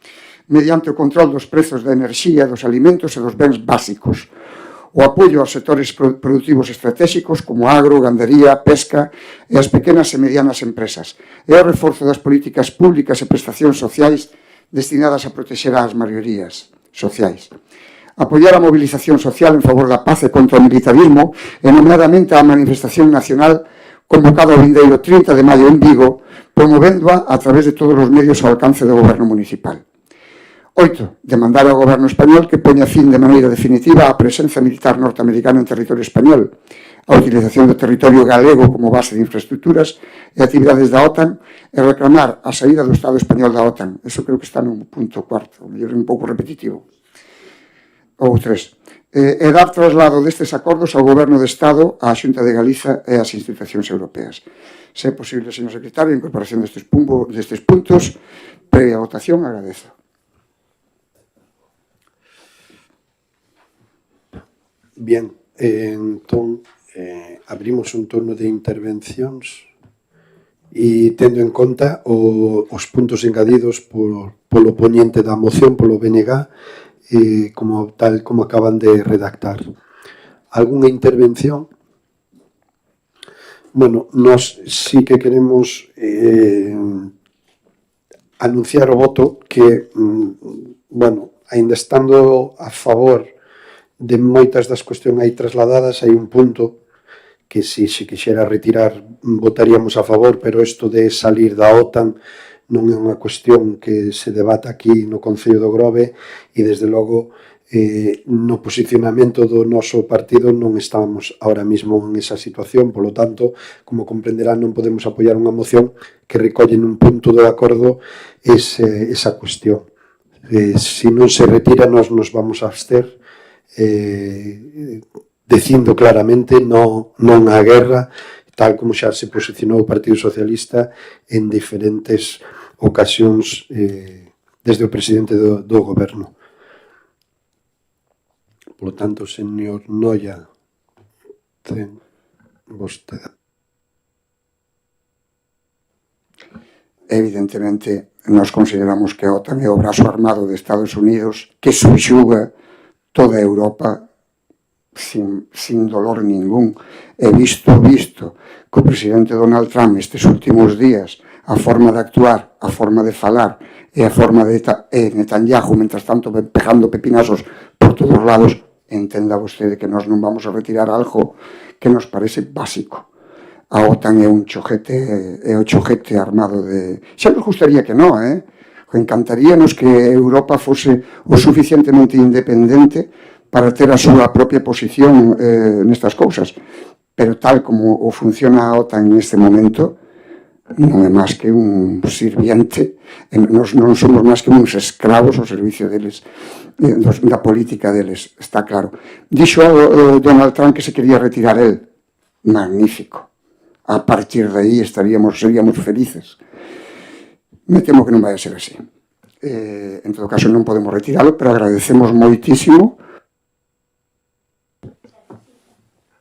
mediante o control dos prezos da enerxía, dos alimentos e dos bens básicos, o apoio aos sectores productivos estratégicos como agro, gandería, pesca e as pequenas e medianas empresas, e o reforzo das políticas públicas e prestacións sociais destinadas a protexer as maiorías sociais. Apoiar a mobilización social en favor da paz e contra o militarismo e nomeadamente a manifestación nacional convocada o vindeiro 30 de maio en Vigo, promovendo-a a través de todos os medios ao alcance do Goberno municipal. 8. Demandar ao Goberno español que poña fin de maneira definitiva á presenza militar norteamericana en territorio español, a utilización do territorio galego como base de infraestructuras e actividades da OTAN e reclamar a saída do Estado español da OTAN. Eso creo que está no punto 4, o mellor un pouco repetitivo. Ou 3. E dar traslado destes acordos ao Goberno de Estado, á Xunta de Galiza e ás institucións europeas. Se é posible, señor secretario, a incorporación destes puntos, previa votación, agradezo. Bien, entón, abrimos un turno de intervencións e tendo en conta os puntos engadidos polo poñente da moción, polo BNG, como tal como acaban de redactar. Algúnha intervención? Bueno, nós sí que queremos anunciar o voto que, bueno, aínda estando a favor de moitas das cuestións aí trasladadas, hai un punto que se quixera retirar votaríamos a favor, pero isto de salir da OTAN non é unha cuestión que se debata aquí no Concello do Grove e, desde logo, no posicionamento do noso partido non estamos ahora mismo en esa situación, polo tanto, como comprenderán, non podemos apoiar unha moción que recolle nun punto do acordo esa cuestión. Se non se retira, nos vamos a abster, dicindo claramente non á guerra, tal como xa se posicionou o Partido Socialista en diferentes ocasións desde o presidente do Goberno. Por lo tanto, señor Noia, ten vostede. Evidentemente, nós consideramos que a OTAN é o brazo armado de Estados Unidos que subxuga toda a Europa sin dolor ningún. He visto que o presidente Donald Trump estes últimos días, a forma de actuar, a forma de falar e a forma de Netanyahu, mentras tanto, pegando pepinazos por todos os lados, entenda vostede que nós non vamos a retirar algo que nos parece básico. A OTAN é un choguete armado de... Xa nos gustaría que non, encantaríanos que Europa fose o suficientemente independente para ter a súa propia posición nestas cousas, pero tal como o funciona a OTAN neste momento, non é máis que un sirviente, non somos máis que uns escravos ao servicio deles, da política deles, está claro. Dixo Donald Trump que se quería retirar el. Magnífico. A partir de aí seríamos felices. Me temo que non vai a ser así. En todo caso, non podemos retiralo, pero agradecemos moitísimo.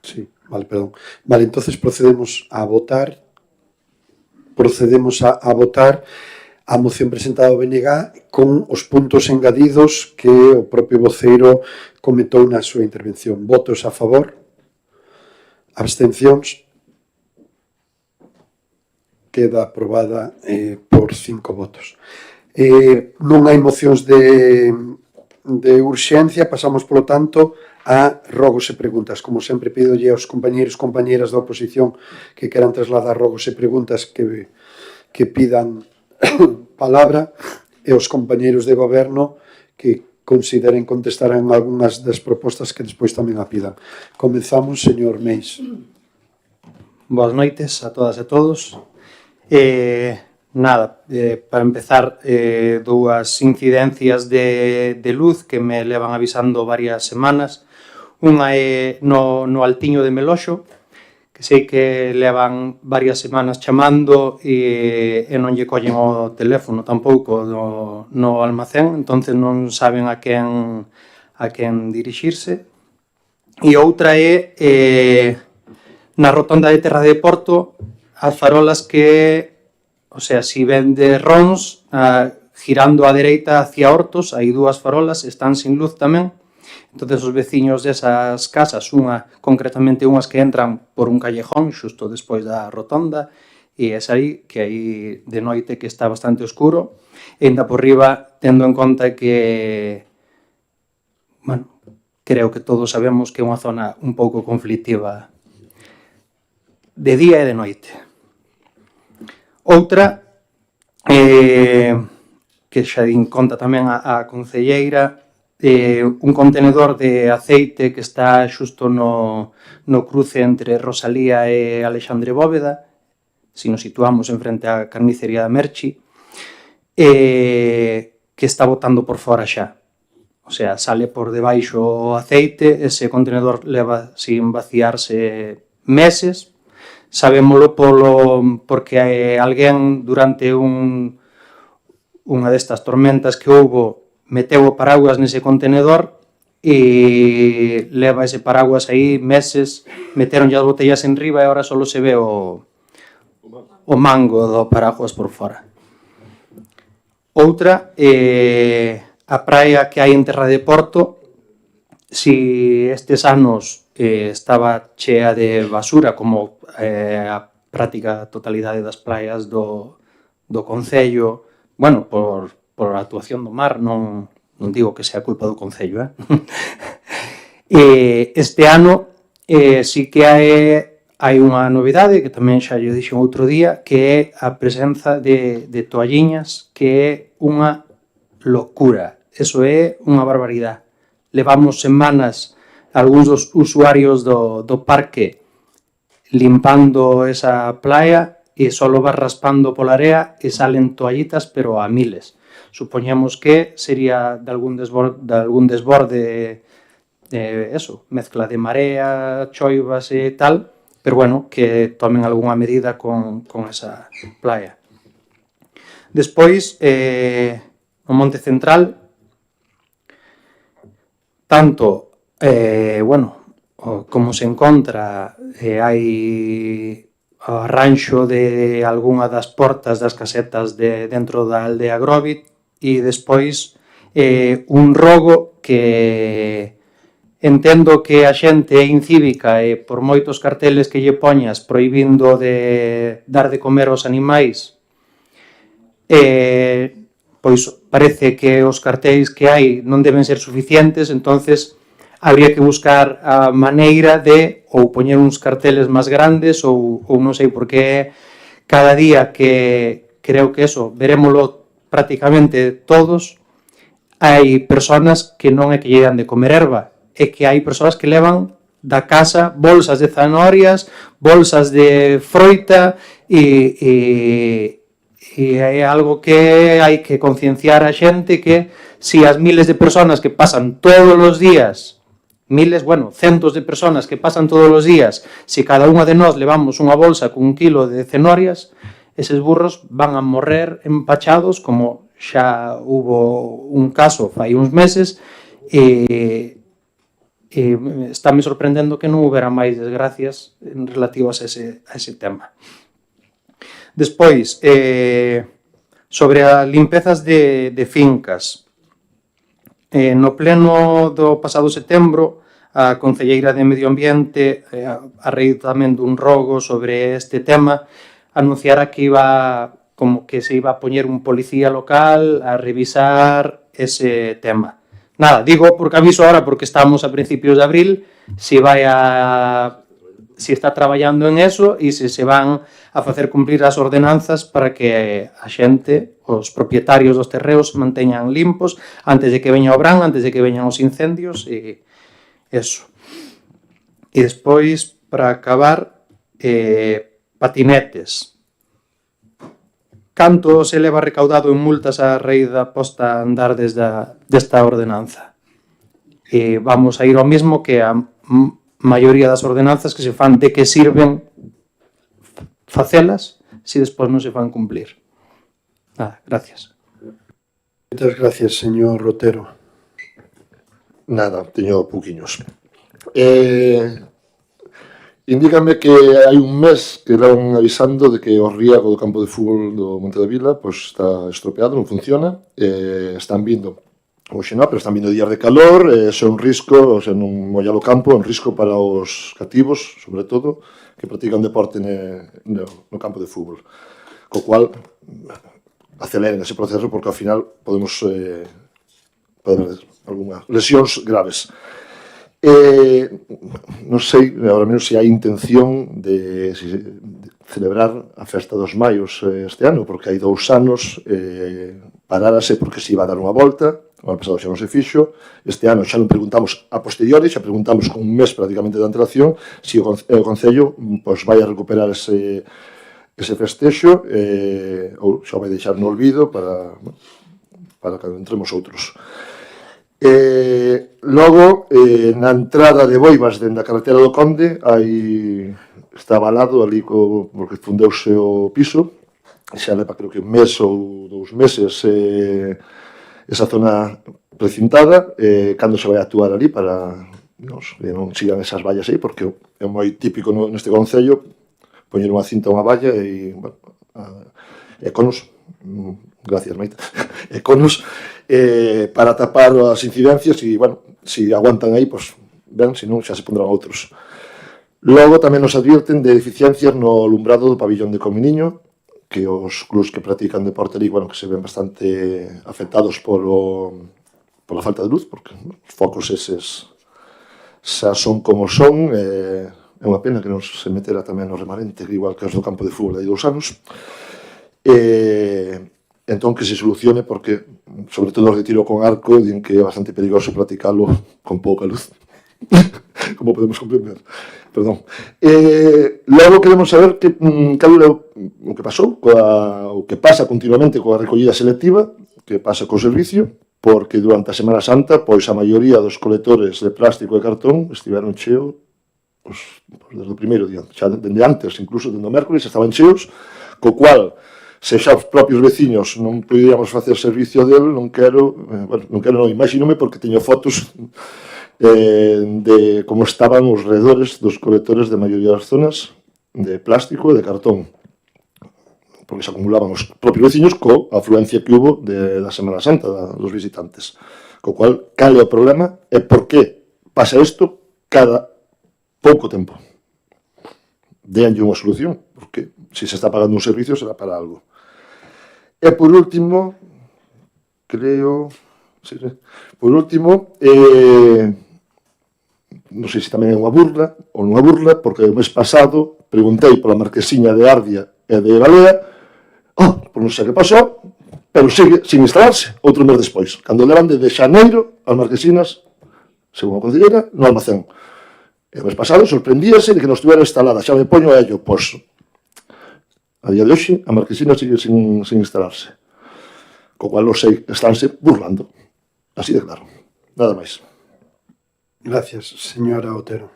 Sí, vale, perdón. Vale, entonces procedemos a votar a moción presentada ao BNG con os puntos engadidos que o propio voceiro comentou na súa intervención. Votos a favor? Abstencións? Queda aprobada por 5 votos. Non hai mocións de urxencia, pasamos, polo tanto, a rogos e preguntas. Como sempre, pidolle aos compañeiros e compañeiras da oposición que queran trasladar rogos e preguntas que pidan palabra, e aos compañeiros de goberno que consideren contestar en algunhas das propostas que despois tamén a pidan. Comezamos, señor Meis. Boas noites a todas e todos. Para empezar, dúas incidencias de luz que me levan avisando varias semanas. Unha é no Altiño de Meloxo, que sei que levan varias semanas chamando e non lle collen o teléfono tampouco no almacén, entonces non saben a quen dirixirse. E outra é na rotonda de Terra de Porto, as farolas que, o sea, si ven de Rons, girando á dereita hacia Hortos, hai dúas farolas, están sin luz tamén. Entonces os veciños desas casas, concretamente unhas que entran por un callejón xusto despois da rotonda, e é aí que hai de noite que está bastante oscuro, e ainda por riba, tendo en conta que, bueno, creo que todos sabemos que é unha zona un pouco conflictiva de día e de noite. Outra, que xa din conta tamén a concelleira, un contenedor de aceite que está xusto no cruce entre Rosalía e Alexandre Bóveda, si nos situamos en frente á carnicería da Merchi, que está botando por fora xa. O sea, sale por debaixo o aceite, ese contenedor leva sin vaciarse meses. Sabémolo porque alguén durante unha destas tormentas que houbo meteu o paraguas nese contenedor e leva ese paraguas aí meses, meteron as botellas en riba e agora só se ve o mango do paraguas por fora. Outra, a praia que hai en Terra de Porto, si estes anos estaba chea de basura, como a práctica totalidade das praias do Concello, bueno, por a actuación do mar, non digo que sea culpa do Concello, este ano si que hai unha novidade que tamén xa lle dixen outro día, que é a presenza de toalliñas, que é unha locura. Eso é unha barbaridade. Levamos semanas algúns dos usuarios do parque limpando esa playa e só vas raspando pola area e salen toallitas, pero a miles. Supoñemos que sería de algún desborde, eso, mezcla de marea, choivas e tal, pero bueno, que tomen algunha medida con esa playa. Despois, no Monte Central, tanto, bueno, como se encontra, hai o arranxo de algunha das portas das casetas dentro da aldea Grovit e despois un rogo que entendo que a xente é incívica e por moitos carteles que lle poñas prohibindo de dar de comer aos animais, pois parece que os cartéis que hai non deben ser suficientes, entonces habría que buscar a maneira de ou poñer uns carteles máis grandes ou non sei, porque cada día que creo que eso, verémolo prácticamente todos, hai persoas que non é que lle dan de comer erva, é que hai persoas que levan da casa bolsas de zanahorias, bolsas de froita e é algo que hai que concienciar a xente que si as miles de persoas que pasan todos os días, centos de persoas que pasan todos os días, se cada unha de nós levamos unha bolsa con 1 kilo de cenorias, eses burros van a morrer empachados, como xa hubo un caso fai uns meses, e estáme sorprendendo que non houbera máis desgracias relativas a ese tema. Despois, sobre as limpezas de fincas, no pleno do pasado setembro, a concelleira de Medio Ambiente, a raíz tamén dun rogo sobre este tema, anunciara que se iba a poñer un policía local a revisar ese tema. Nada, digo porque aviso ahora porque estamos a principios de abril, si está traballando en eso e se van a facer cumplir as ordenanzas para que a xente, os propietarios dos terreos, manteñan limpos antes de que veña o verán, antes de que veñan os incendios e eso. E despois, para acabar, patinetes. Canto se leva recaudado en multas a raíz da posta a andar desta ordenanza? E vamos a ir ao mismo que a maioría das ordenanzas que se fan, de que sirven facelas se despois non se van cumplir. Nada, gracias. Moitas gracias, señor Rotero. Nada, teño pouquiños. indícame que hai un mes que levan avisando de que o riego do campo de fútbol do Monte da Vila pois está estropeado, non funciona. Están vindo, hoxe non, pero están vindo días de calor, é un risco, o sea, non mollar o campo, é un risco para os cativos, sobre todo, que practican deporte no campo de fútbol. Co cual, aceleren ese proceso porque ao final pode haber algunhas lesións graves. Non sei, agora menos, se hai intención de celebrar a Festa dos Maios este ano, porque hai 2 anos parárase porque se iba a dar unha volta, o ano pasado xa non se fixo, este ano xa non preguntamos a posteriori, xa preguntamos con un mes prácticamente de antelación se o Concello pois, vai a recuperar ese festexo ou xa vai deixar no olvido para que entremos outros. Logo, na entrada de Boivas dende a carretera do Conde está avalado ali porque fundeuse o piso, xa leva creo que un mes ou 2 meses esa zona precintada, cando se vai actuar ali para que non sigan esas vallas aí, porque é moi típico neste concello poñer unha cinta a unha valla e conos, gracias Maite, e conos para tapar as incidencias e, bueno, se aguantan aí, pois, ben, se non, xa se pondrán outros. Logo, tamén nos advierten de deficiencias no alumbrado do pabillón de Cominiño, que os clubs que practican deporte ali, bueno, que se ven bastante afectados pola falta de luz, porque os focos eses xa son como son, é unha pena que non se metera tamén no remanente, igual que os do campo de fútbol de 2 anos. Entón que se solucione porque, sobre todo os de tiro con arco, din que é bastante perigoso practicalo con pouca luz, como podemos comprender. Perdón. Logo queremos saber cal é o que pasou, o que pasa continuamente coa recollida selectiva, que pasa co servicio, porque durante a Semana Santa, pois a maioría dos colectores de plástico e cartón estiveron cheos desde o primeiro día, xa dende antes, incluso dende o mércoles, estaban cheos, co cual se xa os propios veciños non podíamos facer servicio del, non quero, imagínome porque teño fotos de como estaban os redores dos colectores de maioría das zonas de plástico e de cartón, porque se acumulaban os propios veciños coa afluencia que hubo da Semana Santa dos visitantes, co cual, cal é o problema e por que pasa isto cada pouco tempo. Déanlle unha solución, porque se se está pagando un servicio será para algo. E por último, creo... Por último, non sei se tamén é unha burla ou non unha burla, porque o mes pasado preguntei pola marquesiña de Ardia e de Balea, por non sei que pasou, pero sigue sin instalarse outro mes despois, cando levan desde xaneiro as marquesinas, según a concelleira, no almacén. E o mes pasado sorprendíase de que non estivera instalada, xa me poño a ello, pois a día de hoxe a marquesina sigue sin instalarse, co cual non sei, estánse burlando, así de claro, nada máis. Gracias, señora Otero.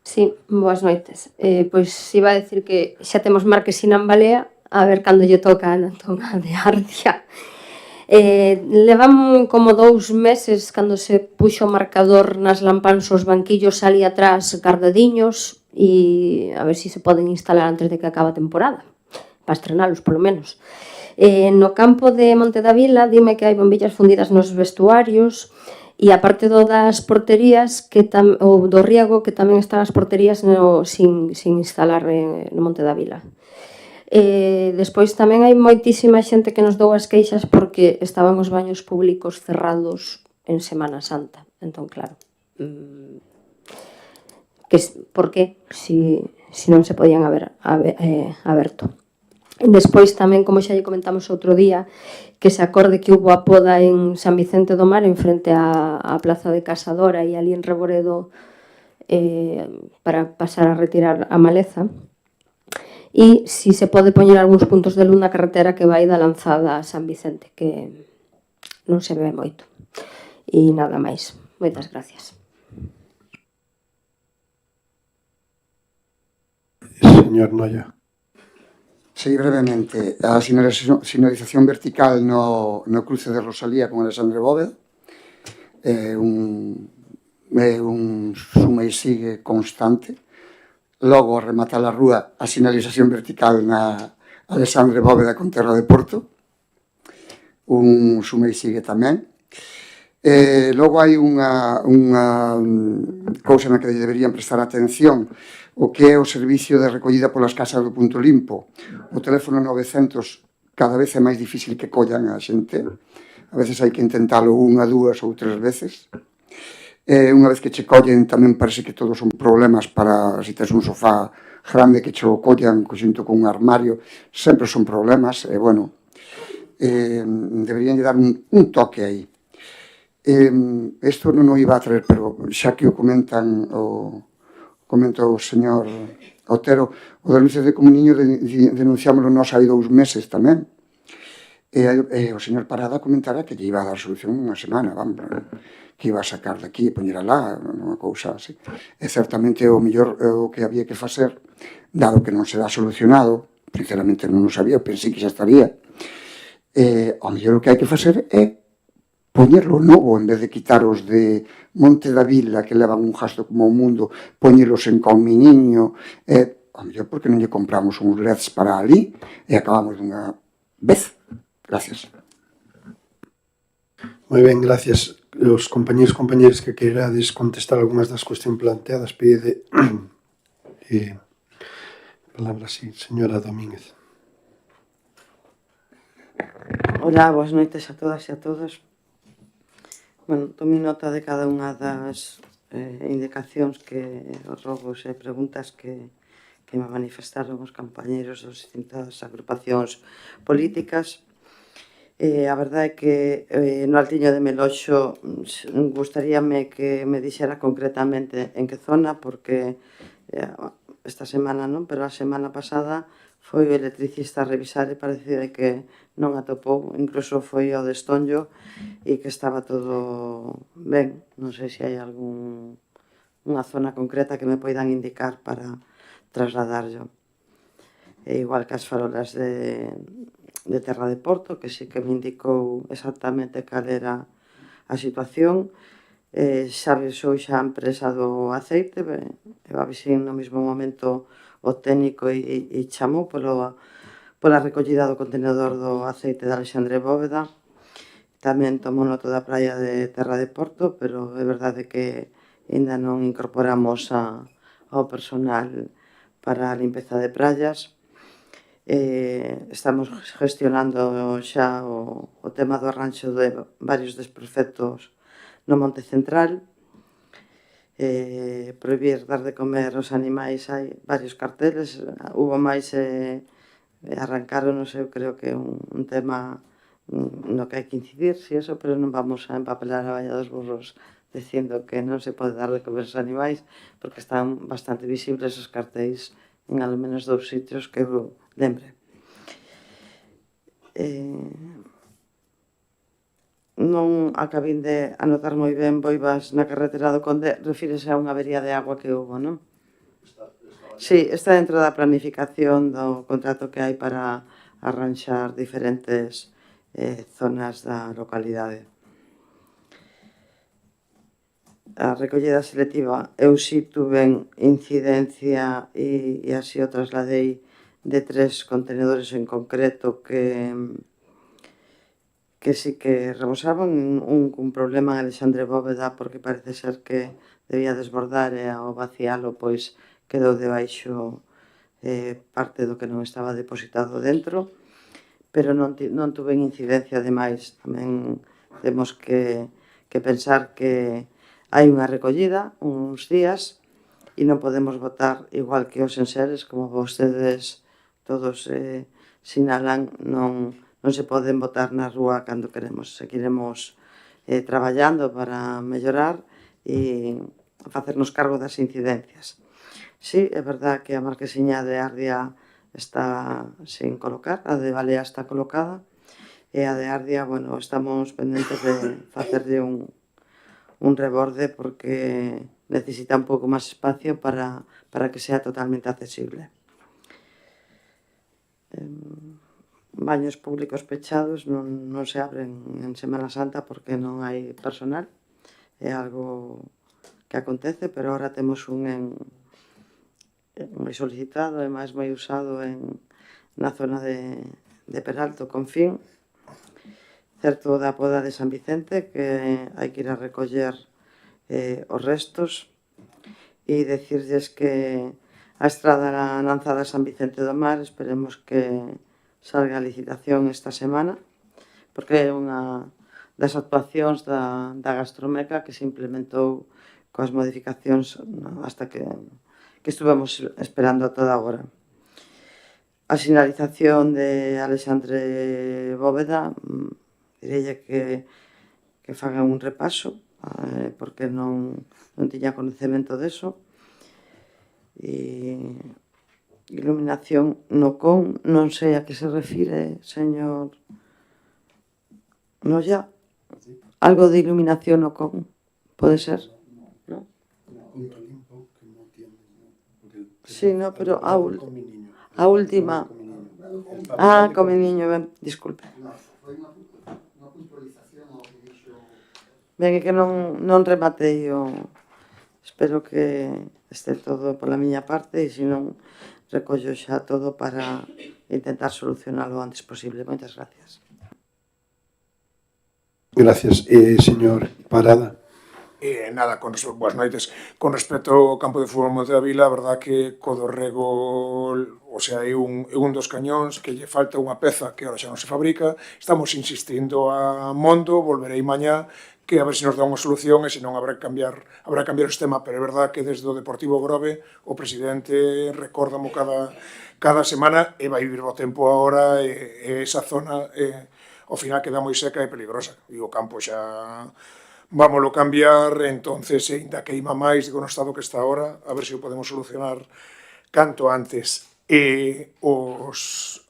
Sí, boas noites. Pois iba a decir que xa temos marquesina en Balea, a ver cando lle toca a Antona de Ardia. Levan como 2 meses cando se puxo o marcador nas lampáns os banquillos ali atrás gardadiños e a ver se poden instalar antes de que acabe a temporada, para estrenalos polo menos. No campo de Monte da Vila dime que hai bombillas fundidas nos vestuarios e aparte das porterías ou do riego que tamén están as porterías sin instalar no Monte da Vila. Despois tamén hai moitísima xente que nos dou as queixas porque estaban os baños públicos cerrados en Semana Santa. Entón, claro, por que se non se podían haber aberto. Despois tamén, como xa lle comentamos outro día, que se acorde que hubo a poda en San Vicente do Mar en frente á Plaza de Casadora e ali en Reboredo para pasar a retirar a maleza. E si se pode poñer algúns puntos de luz na carretera que vai da Lanzada a San Vicente, que non se ve moito. E nada máis. Moitas gracias. Señor Noia. Sí, brevemente. A sinalización vertical no cruce de Rosalía con Alexandre Bóveda, un é un suma e sigue constante. Logo, a rematar a rúa, a sinalización vertical na Alexandre Bóveda con Terra de Porto, un suma e sigue tamén. Logo hai unha cousa na que deberían prestar atención, o que é o servicio de recollida polas casas do Punto Limpo. O teléfono 900 cada vez é máis difícil que collan a xente. A veces hai que intentalo unha, dúas ou tres veces. Unha vez que che collen tamén parece que todos son problemas para se tes un sofá grande que che o collan xunto con un armario, sempre son problemas, e bueno, deberían dar un toque aí. Isto non o iba a traer, pero xa que o comenta o señor Otero, o das luces de Comuniño denunciámoslo nós hai 2 meses tamén, e o señor Parada comentara que lle iba a dar solución unha semana, vamos, que iba a sacar daqui e poñer alá, unha cousa así. E certamente o mellor o que había que facer, dado que non se dá solucionado, sinceramente non o sabía, pensei que xa estaría, o mellor o que hai que facer é poñerlo novo, en vez de quitaros de Monte da Vila, que levan un gasto como o mundo, poñelos en Cauminiño, o mellor porque non lle compramos uns LEDs para ali e acabamos dunha vez. Gracias. Moi ben, gracias. Os compañeros que queirades contestar algunhas das cuestións planteadas, pide palabra, sí, señora Domínguez. Hola, boas noites a todas e a todos. Bueno, tomei nota de cada unha das indicacións os rogos e preguntas que me manifestaron os compañeros das distintas agrupacións políticas. A verdade é que no Altiño de Meloxo gustaríame que me dixera concretamente en que zona, porque esta semana non, pero a semana pasada foi o electricista a revisar e parece que non atopou, incluso foi ao de Estonllo e que estaba todo ben. Non sei se hai unha zona concreta que me poidan indicar para trasladarlo. E igual que as farolas de Terra de Porto, que sí que me indicou exactamente cal era a situación. Xa avisou xa a empresa do aceite, e avisei no mesmo momento o técnico e chamou pola recollida do contenedor do aceite de Alexandre Bóveda. Tamén tomou nota da praia de Terra de Porto, pero é verdade que ainda non incorporamos ao personal para a limpeza de praias. Estamos gestionando xa o tema do arranxo de varios desperfectos no Monte Central. Prohibir dar de comer os animais, hai varios carteles, hubo máis arrancaron, non sei, eu creo que é un tema no que hai que incidir, si eso, pero non vamos a empapelar a valla dos burros dicindo que non se pode dar de comer os animais, porque están bastante visibles os cartéis en ao menos 2 sitios que eu lembre. Non acabín de anotar moi ben Boivas na carretera do Conde, refírese a unha avería de agua que houve, non? Sí, está dentro da planificación do contrato que hai para arranxar diferentes zonas da localidade. A recollida selectiva, eu si tuven incidencia e así o trasladei de 3 contenedores en concreto que sí que rebosaban, un problema en Alexandre Bóveda porque parece ser que debía desbordar e ao vacialo pois quedou debaixo parte do que non estaba depositado dentro, pero non tuven incidencia demais. Tamén temos que pensar que hai unha recollida uns días e non podemos votar igual que os enseres, como vostedes todos sinalan, non se poden botar na rúa cando queremos. Seguiremos traballando para mellorar e facernos cargo das incidencias. Sí, é verdad que a marquesiña de Ardia está sin colocar, a de Balea está colocada, e a de Ardia, bueno, estamos pendentes de facerlle un reborde porque necesita un pouco máis espacio para que sea totalmente accesible. Baños públicos pechados non se abren en Semana Santa porque non hai personal, é algo que acontece, pero ahora temos un moi solicitado e máis moi usado na zona de Peralto, Confín, certo da poda de San Vicente, que hai que ir a recoller os restos, e decirlles que a estrada lanzada a San Vicente do Mar esperemos que salga a licitación esta semana, porque é unha das actuacións da Gastromeca que se implementou coas modificacións hasta que estuvemos esperando a toda agora. A sinalización de Alexandre Bóveda, direille que fagan un repaso, porque non tiña conocemento deso. E iluminación no con, non sei a que se refire, señor Noia. Algo de iluminación no con, pode ser? ¿No? Sí, no, pero a última. Cominiño, ben, disculpe. Ben, é que non rematei o... Espero que este todo pola miña parte e se non recollo xa todo para intentar solucionarlo o antes posible. Moitas gracias. Gracias. Señor Parada. Nada, boas noites. Con respecto ao campo de fútbol Monte da Vila, a verdad que co do rego, o sea, é un dos cañóns que lle falta unha peza que ahora xa non se fabrica. Estamos insistindo a Mondo, volverei mañá, que a ver se nos dá unha solución e se non habrá que cambiar o sistema, pero é verdad que desde o Deportivo Grove o presidente recórdamo cada semana e vai vivir o tempo agora e esa zona ao final queda moi seca e peligrosa. E o campo xa vámoslo cambiar, entonces ainda queima máis digo no estado que está ahora, a ver se o podemos solucionar canto antes. E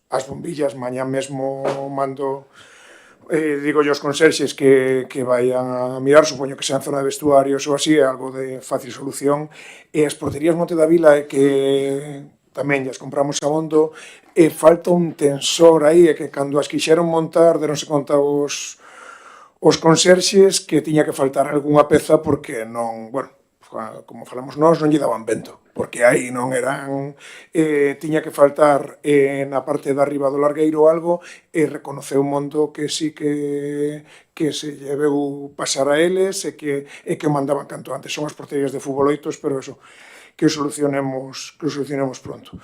as bombillas mañá mesmo mando digo yo aos conserxes que vayan a mirar, supoño que sean zona de vestuarios ou así, é algo de fácil solución. E as porterías Monte da Vila que tamén as compramos a Mondo e falta un tensor aí, e que cando as quixeron montar deronse conta os conserxes que tiña que faltar algunha peza porque non, bueno, como falamos nós, non lle daban vento, porque aí non eran, tiña que faltar na parte de arriba do largueiro algo, e reconoceu un Mondo que sí que se lleveu pasar a eles e que mandaban canto antes. Son as porterías de fútbol 8, pero eso, que o solucionemos pronto.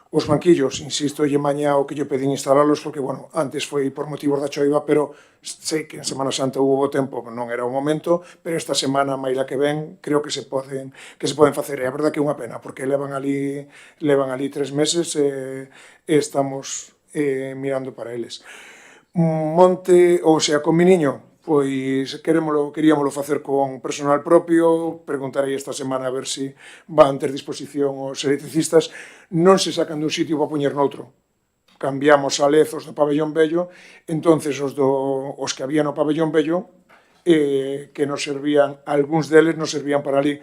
Os banquillos, insisto, lle mañá o que lle pedín instalalos, porque, bueno, antes foi por motivos da choiva, pero sei que en Semana Santa hubo tempo, non era o momento, pero esta semana, maila que ven, creo que se poden facer. E a verdade que é unha pena, porque levan ali 3 meses e estamos mirando para eles. Monte, ou sea, con Miniño, pois queríamolo facer con personal propio, preguntarei esta semana a ver se van ter disposición os electricistas, non se sacan dun sitio para poñer noutro. Cambiamos a lezos do pabellón vello, entonces os que había no pabellón vello, que nos servían, algúns deles nos servían para ali.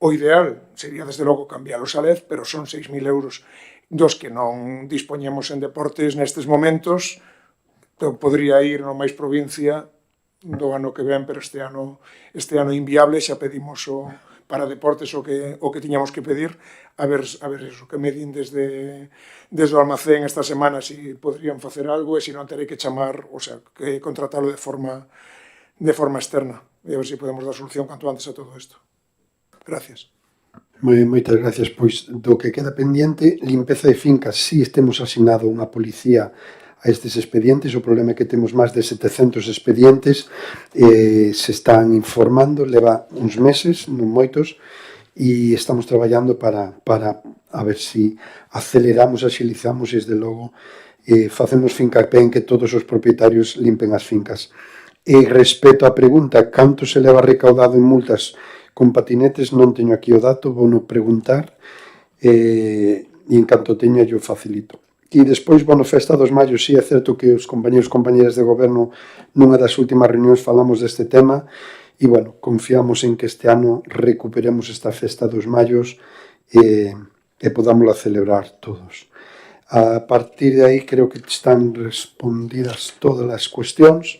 O ideal sería, desde logo, cambialos a lez, pero son 6.000 euros dos que non dispoñemos en deportes nestes momentos. Podría ir no máis provincia do ano que ven, pero este ano inviable, xa pedimos para deportes o que tiñamos que pedir, a ver eso, que me din desde o almacén esta semana se poderían facer algo, e se non terei que chamar, o sea, que contratalo de forma externa, e a ver se podemos dar solución canto antes a todo isto. Gracias. Moitas gracias. Pois do que queda pendiente, limpeza de fincas, si temos asignado unha policía a estes expedientes. O problema é que temos máis de 700 expedientes, se están informando, leva uns meses, non moitos, e estamos traballando para a ver se aceleramos, agilizamos e, desde logo, facemos fincapé en que todos os propietarios limpen as fincas. E respecto á pregunta, canto se leva recaudado en multas con patinetes, non teño aquí o dato, vou no preguntar, e en canto teño yo facilito. E despois, bueno, Festa dos Mayos, sí, é certo que os compañeros e compañeras de goberno nunha das últimas reunións falamos deste tema e, bueno, confiamos en que este ano recuperemos esta Festa dos Mayos e podámosla celebrar todos. A partir de aí creo que están respondidas todas as cuestións,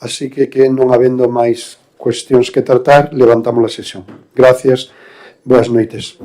así que non habendo máis cuestións que tratar, levantamos a sesión. Gracias, boas noites.